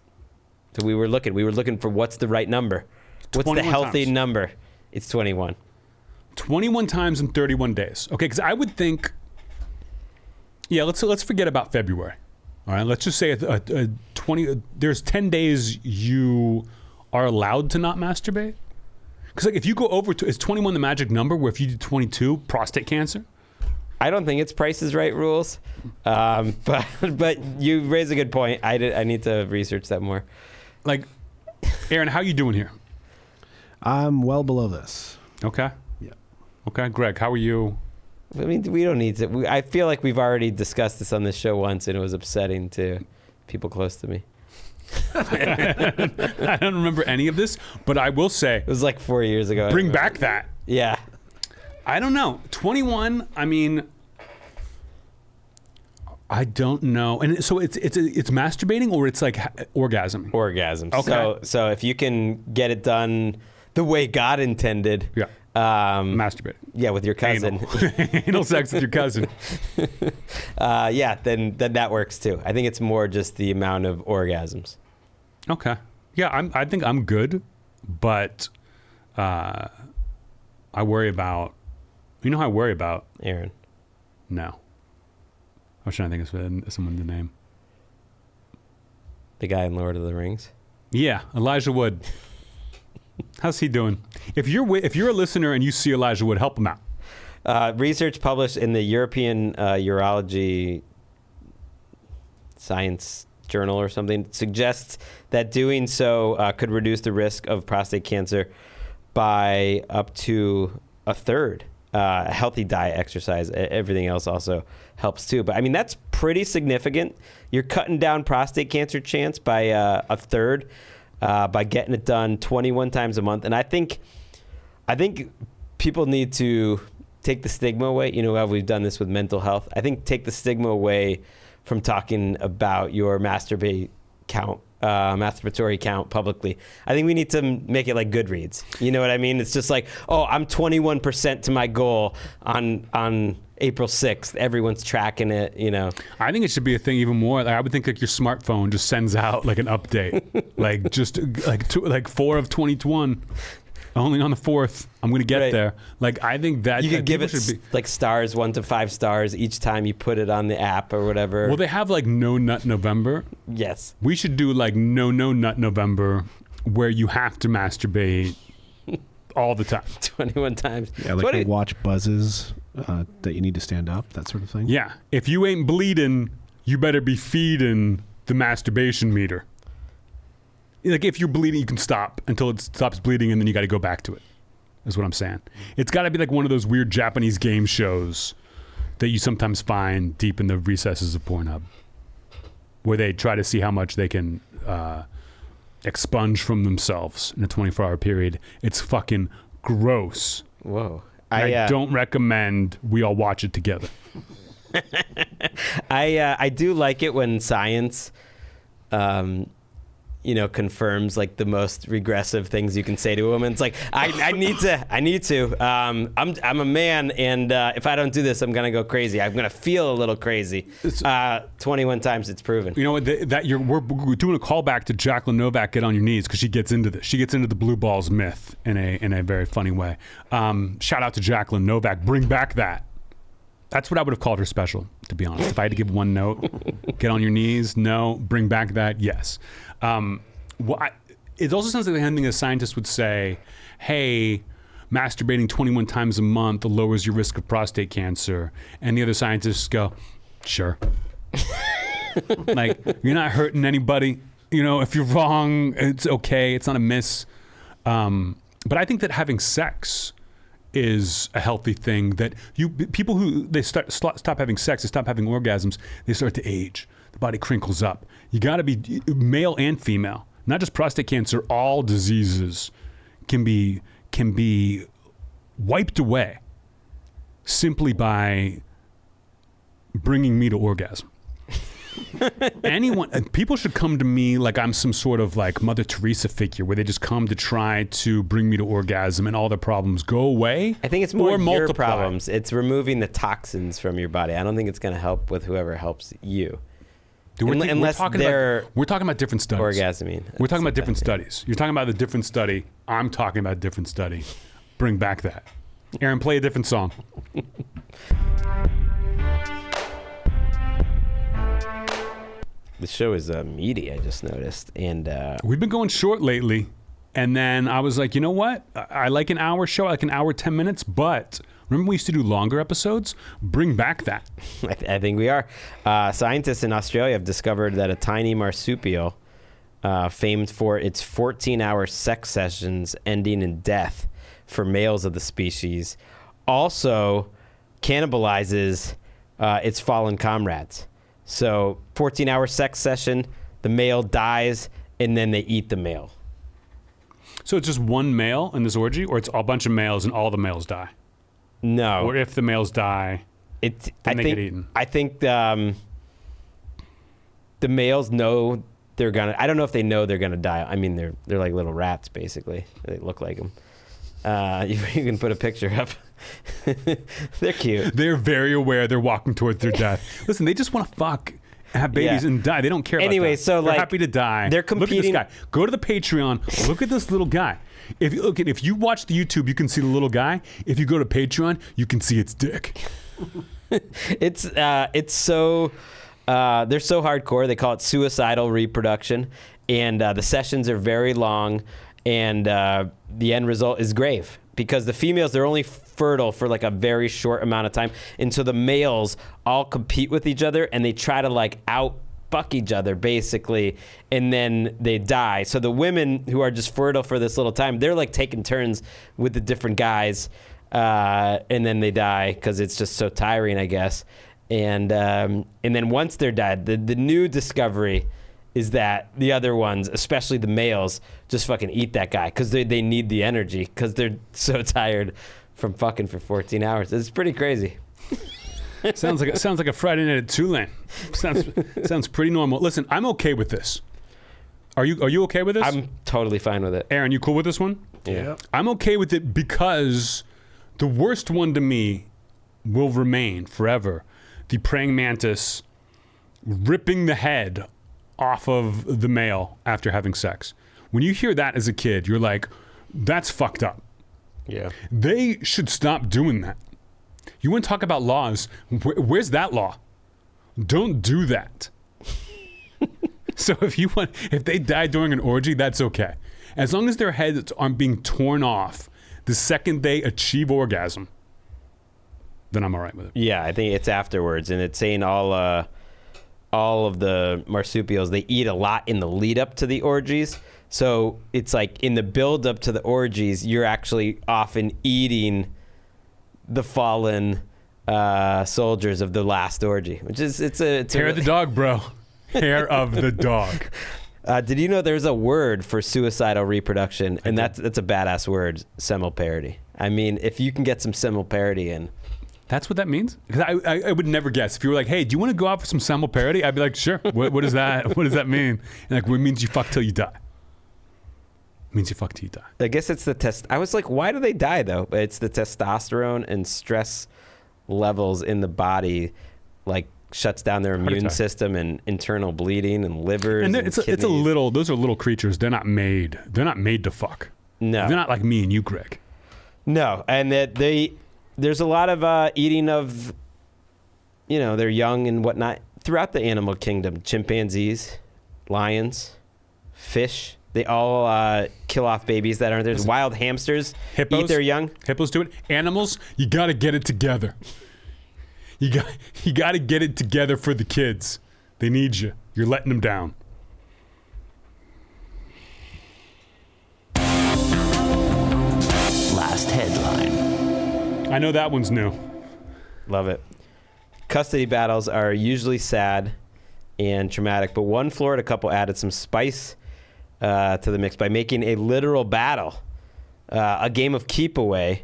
So we were looking for what's the right number. What's the healthy number? It's 21. 21 times in 31 days. Okay, because I would think, let's forget about February. All right, let's just say a 20. There's 10 days you are allowed to not masturbate. Because like if you go over to, is 21 the magic number? Where if you do 22, prostate cancer? I don't think it's Price is Right rules, but you raise a good point. I need to research that more. Like, Aaron, how you doing here? I'm well below this. Okay. Yeah. Okay, Greg, how are you? I mean, we don't need to. I feel like we've already discussed this on this show once, and it was upsetting to people close to me. I don't remember any of this, but I will say, It was like 4 years ago. bring back that. Yeah. I don't know. 21, I mean, I don't know. And so it's masturbating or it's like orgasming? Orgasms. Okay. So if you can get it done the way God intended. Yeah. Masturbating. Yeah, with your cousin. Anal sex with your cousin. Then that works too. I think it's more just the amount of orgasms. Okay. Yeah, I think I'm good, but I worry about, you know how I worry about? Aaron. No. I was trying to think of someone's name. The guy in Lord of the Rings. Yeah, Elijah Wood. How's he doing? If you're a listener and you see Elijah Wood, help him out. Research published in the European Urology Science Journal or something suggests that doing so could reduce the risk of prostate cancer by up to a third. Healthy diet, exercise, everything else also helps too. But I mean, that's pretty significant. You're cutting down prostate cancer chance by a third by getting it done 21 times a month. And I think people need to take the stigma away. You know how we've done this with mental health. I think take the stigma away from talking about your masturbatory count publicly. I think we need to make it like Goodreads. You know what I mean? It's just like, oh, I'm 21% to my goal on April 6th. Everyone's tracking it, you know. I think it should be a thing even more. Like, I would think like your smartphone just sends out like an update, like just like 4 of 21. Only on the 4th, I'm going to get there. Like, I think that you could give it like stars, 1 to 5 stars each time you put it on the app or whatever. Well, they have like No Nut November. Yes. We should do like No Nut November, where you have to masturbate all the time. 21 times. Yeah, like watch buzzes that you need to stand up, that sort of thing. Yeah. If you ain't bleeding, you better be feeding the masturbation meter. Like, if you're bleeding, you can stop until it stops bleeding, and then you got to go back to it. Is what I'm saying. It's got to be like one of those weird Japanese game shows that you sometimes find deep in the recesses of Pornhub, where they try to see how much they can expunge from themselves in a 24-hour period. It's fucking gross. Whoa. I don't recommend we all watch it together. I do like it when science confirms like the most regressive things you can say to a woman. It's like, I need to. I'm a man, and if I don't do this, I'm gonna go crazy. I'm gonna feel a little crazy. 21 times it's proven. You know what? We're doing a callback to Jacqueline Novak. Get on your knees, because she gets into this. She gets into the blue balls myth in a very funny way. Shout out to Jacqueline Novak. Bring back that. That's what I would have called her special, to be honest. If I had to give one note, get on your knees, no. Bring back that, yes. It also sounds like the kind of thing a scientist would say, hey, masturbating 21 times a month lowers your risk of prostate cancer. And the other scientists go, sure. Like, you're not hurting anybody. You know, if you're wrong, it's okay. It's not a miss. But I think that having sex is a healthy thing, that people who they stop having sex, they stop having orgasms, they start to age. The body crinkles up. You got to be male and female, not just prostate cancer. All diseases can be wiped away simply by bringing me to orgasm. People should come to me like I'm some sort of like Mother Teresa figure where they just come to try to bring me to orgasm and all their problems go away. I think it's more or your multiply. problems. It's removing the toxins from your body. I don't think it's going to help with whoever helps you. Dude, Unless we're talking about different studies. Orgasming. We're talking about different studies. You're talking about a different study. I'm talking about a different study. Bring back that. Aaron, play a different song. The show is meaty, I just noticed. And We've been going short lately. And then I was like, you know what? I like an hour show. I like an hour, 10 minutes. But remember we used to do longer episodes? Bring back that. I think we are. Scientists in Australia have discovered that a tiny marsupial, famed for its 14-hour sex sessions ending in death for males of the species, also cannibalizes its fallen comrades. So 14-hour sex session, the male dies, and then they eat the male. So it's just one male in this orgy, or it's a bunch of males and all the males die? No. Or if the males die, then they get eaten. I think the males know they're gonna. I don't know if they know they're gonna die. I mean, they're like little rats, basically. They look like them. You can put a picture up. They're cute. They're very aware they're walking towards their death. Listen, they just want to fuck, have babies, and die. They don't care about that. So they're like, happy to die. They're competing. Look at this guy. Go to the Patreon. Look at this little guy. If you watch the YouTube, you can see the little guy. If you go to Patreon, you can see its dick. It's so they're so hardcore. They call it suicidal reproduction, and the sessions are very long, and the end result is grave. Because the females, they're only fertile for like a very short amount of time. And so the males all compete with each other and they try to like out-buck each other basically. And then they die. So the women who are just fertile for this little time, they're like taking turns with the different guys. And then they die because it's just so tiring, I guess. And then once they're dead, the new discovery is that the other ones, especially the males, just fucking eat that guy because they need the energy because they're so tired from fucking for 14 hours. It's pretty crazy. Sounds like a Friday night at Tulane. Sounds pretty normal. Listen, I'm okay with this. Are you okay with this? I'm totally fine with it. Aaron, you cool with this one? Yeah. I'm okay with it because the worst one to me will remain forever. The praying mantis ripping the head off of the male after having sex. When you hear that as a kid, you're like, that's fucked up. Yeah. They should stop doing that. You want to talk about laws? Where's that law? Don't do that. So if they die during an orgy, that's okay. As long as their heads aren't being torn off the second they achieve orgasm, then I'm all right with it. Yeah, I think it's afterwards, and it's saying all of the marsupials, they eat a lot in the lead up to the orgies. So it's like in the build up to the orgies, you're actually often eating the fallen soldiers of the last orgy, which is it's hair of the dog, bro. Hair of the dog. Did you know there's a word for suicidal reproduction, and that's a badass word, semelparity. I mean, if you can get some semelparity in. That's what that means? Because I would never guess. If you were like, hey, do you want to go out for some sample parody? I'd be like, sure. What is that? What does that mean? And like, what means you fuck till you die? It means you fuck till you die. I guess it's the test. I was like, why do they die though? But it's the testosterone and stress levels in the body, like shuts down their immune system and internal bleeding and livers. And it's a little. Those are little creatures. They're not made to fuck. No, they're not like me and you, Greg. No, and that there's a lot of eating of, their young and whatnot throughout the animal kingdom. Chimpanzees, lions, fish, they all kill off babies that aren't theirs. Wild hamsters eat their young. Hippos do it. Animals, you got to get it together. You got to get it together for the kids. They need you. You're letting them down. Last headline. I know that one's new. Love it. Custody battles are usually sad and traumatic, but one Florida couple added some spice to the mix by making a literal battle, a game of keep away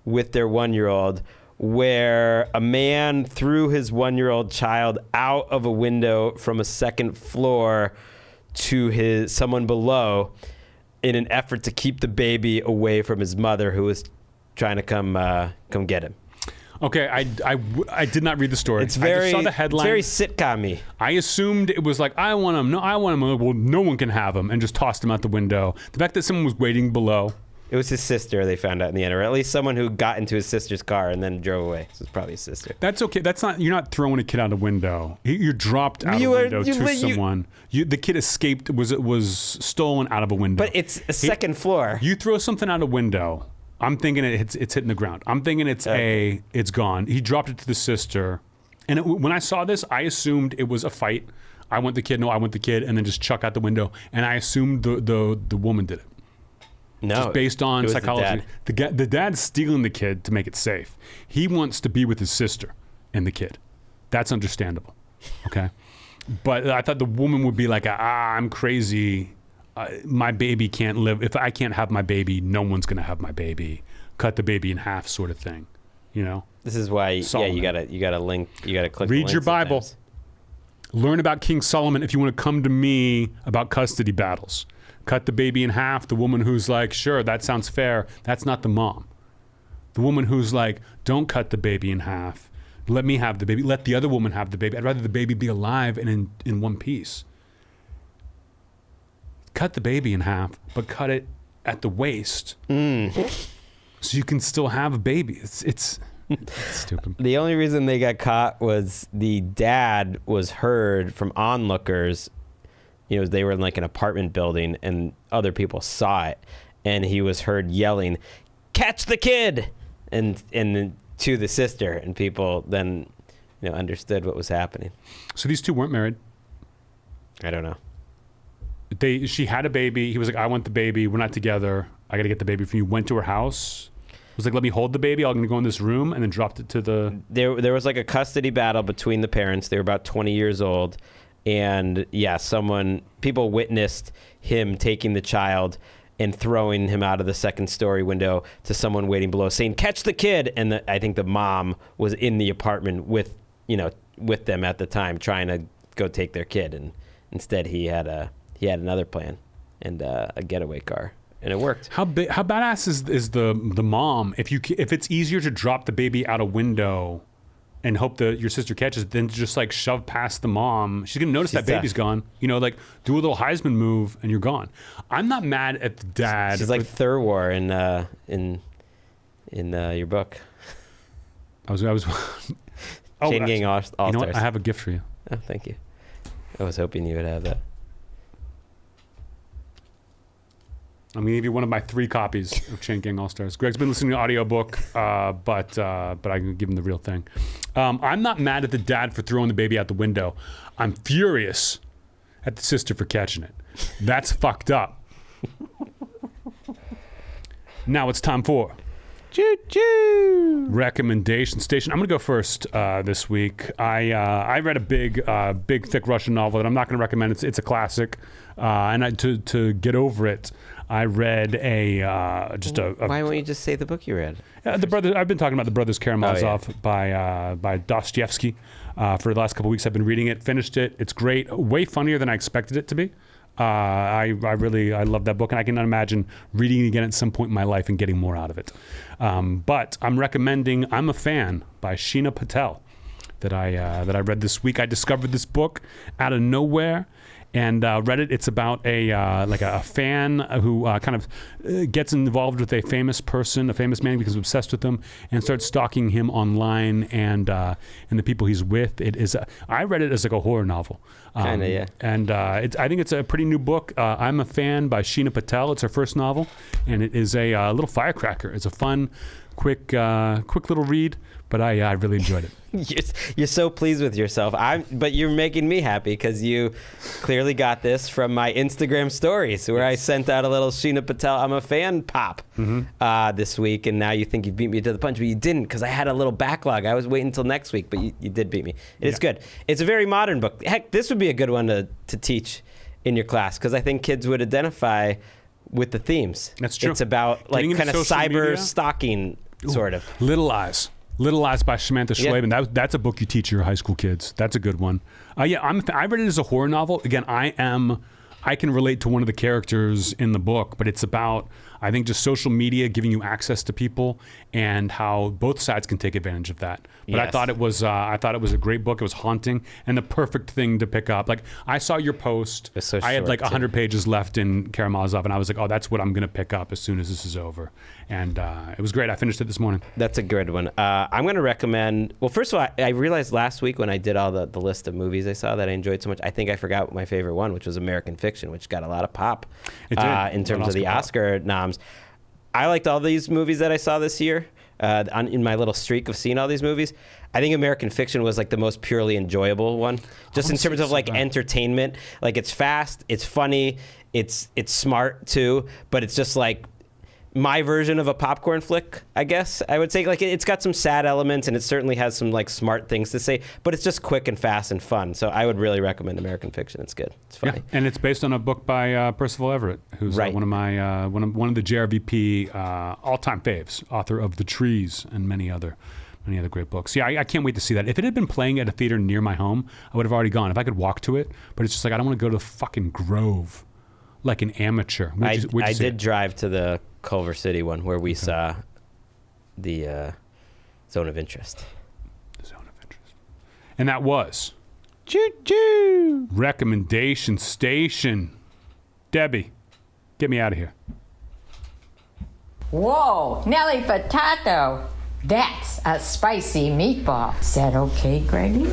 with their 1-year-old, where a man threw his 1-year-old child out of a window from a second floor to someone below in an effort to keep the baby away from his mother, who was trying to come get him. Okay, I did not read the story. It's very, I just saw the headline. It's very sitcom-y. I assumed it was like, I want him. No, I want him. Well, no one can have him, and just tossed him out the window. The fact that someone was waiting below. It was his sister, they found out in the end, or at least someone who got into his sister's car and then drove away. So it's probably his sister. That's okay. You're not throwing a kid out a window. You're dropped out a window to someone. The kid escaped, was stolen out of a window. But it's a second floor. You throw something out a window, I'm thinking it's hitting the ground. I'm thinking it's gone. He dropped it to the sister. And when I saw this, I assumed it was a fight. I want the kid, and then just chuck out the window. And I assumed the woman did it. No, just based on psychology. The dad's stealing the kid to make it safe. He wants to be with his sister and the kid. That's understandable. Okay? But I thought the woman would be like, I'm crazy. My baby can't live. If I can't have my baby, no one's going to have my baby. Cut the baby in half sort of thing. You know? This is why, you gotta link, you gotta click. Read your Bible. Sometimes. Learn about King Solomon if you want to come to me about custody battles. Cut the baby in half. The woman who's like, sure, that sounds fair. That's not the mom. The woman who's like, don't cut the baby in half. Let me have the baby. Let the other woman have the baby. I'd rather the baby be alive and in one piece. Cut the baby in half, but cut it at the waist. So you can still have a baby. It's stupid. The only reason they got caught was the dad was heard from onlookers. You know, they were in like an apartment building and other people saw it, and he was heard yelling, "Catch the kid!" and to the sister, and people then, you know, understood what was happening. So these two weren't married. I don't know. She had a baby. He was like, I want the baby. We're not together. I got to get the baby from you. Went to her house. Was like, let me hold the baby. I'm going to go in this room, and then dropped it to the... There was like a custody battle between the parents. They were about 20 years old. And yeah, people witnessed him taking the child and throwing him out of the second story window to someone waiting below, saying, "Catch the kid." And I think the mom was in the apartment with them at the time, trying to go take their kid. And instead he had another plan and a getaway car. And it worked. How badass is the mom? If it's easier to drop the baby out a window and hope that your sister catches, then just like shove past the mom. She's gonna notice that baby's gone. You know, like do a little Heisman move and you're gone. I'm not mad at the dad. She's like Thurwar in your book. I was. Chain Gang All Stars. You know what? I have a gift for you. Oh, thank you. I was hoping you would have that. I'm going to give you one of my 3 copies of Chain Gang All-Stars. Greg's been listening to the audiobook, but I can give him the real thing. I'm not mad at the dad for throwing the baby out the window. I'm furious at the sister for catching it. That's fucked up. Now it's time for... Choo-choo! Recommendation Station. I'm going to go first this week. I read a big, thick Russian novel that I'm not going to recommend. It's a classic. And to get over it, I read Why won't you just say the book you read? I've been talking about The Brothers Karamazov by Dostoevsky for the last couple of weeks. I've been reading it, finished it. It's great. Way funnier than I expected it to be. I love that book, and I can imagine reading it again at some point in my life and getting more out of it. But I'm recommending I'm a Fan by Sheena Patel that I read this week. I discovered this book out of nowhere and read it. It's about a fan who kind of gets involved with a famous man, becomes obsessed with him, and starts stalking him online and the people he's with. I read it as like a horror novel. Kinda, yeah. And I think it's a pretty new book. I'm a Fan by Sheena Patel. It's her first novel, and it is a little firecracker. It's a fun, quick little read. But I really enjoyed it. You're so pleased with yourself. But you're making me happy because you clearly got this from my Instagram stories where I sent out a little Sheena Patel I'm a Fan pop this week, and now you think you beat me to the punch, but you didn't because I had a little backlog. I was waiting until next week, but you did beat me. It's good. It's a very modern book. Heck, this would be a good one to teach in your class because I think kids would identify with the themes. That's true. It's about like kind of cyber media. stalking, sort of. Little Eyes. Little Lies by Samantha Yeah. Schlaben. That's a book you teach your high school kids. That's a good one. Yeah, I read it as a horror novel. Again, I can relate to one of the characters in the book, but it's about, I think, just social media giving you access to people and how both sides can take advantage of that. But I Yes. thought it was a great book. It was haunting and the perfect thing to pick up. Like, I saw your post. It's so I had short, like too. 100 pages left in Karamazov, and I was like, oh, that's what I'm going to pick up as soon as this is over. And it was great. I finished it this morning. That's a good one. I'm going to recommend. Well, first of all, I realized last week when I did all the list of movies I saw that I enjoyed so much, I think I forgot my favorite one, which was American Fiction, which got a lot of pop It did. in terms of the Oscar Oscar noms. I liked all these movies that I saw this year. In my little streak of seeing all these movies, I think American Fiction was like the most purely enjoyable one, just in terms of like entertainment. Like, it's fast, it's funny, it's smart too, but it's just like my version of a popcorn flick, I guess I would say. Like, it's got some sad elements, and it certainly has some like smart things to say, but it's just quick and fast and fun. So I would really recommend American Fiction. It's good. It's funny. Yeah, and it's based on a book by Percival Everett, who's Right. one of my one of the JRVP all-time faves, author of The Trees and many other great books. Yeah, I can't wait to see that. If it had been playing at a theater near my home, I would have already gone. If I could walk to it, but it's just like, I don't want to go to the fucking Grove like an amateur. I did drive to the Culver City one where we saw the Zone of Interest. Zone of Interest. And that was Choo-choo. Recommendation Station. Debbie, get me out of here. Whoa, Nelly Furtado. That's a spicy meatball. Is that okay, Greggy?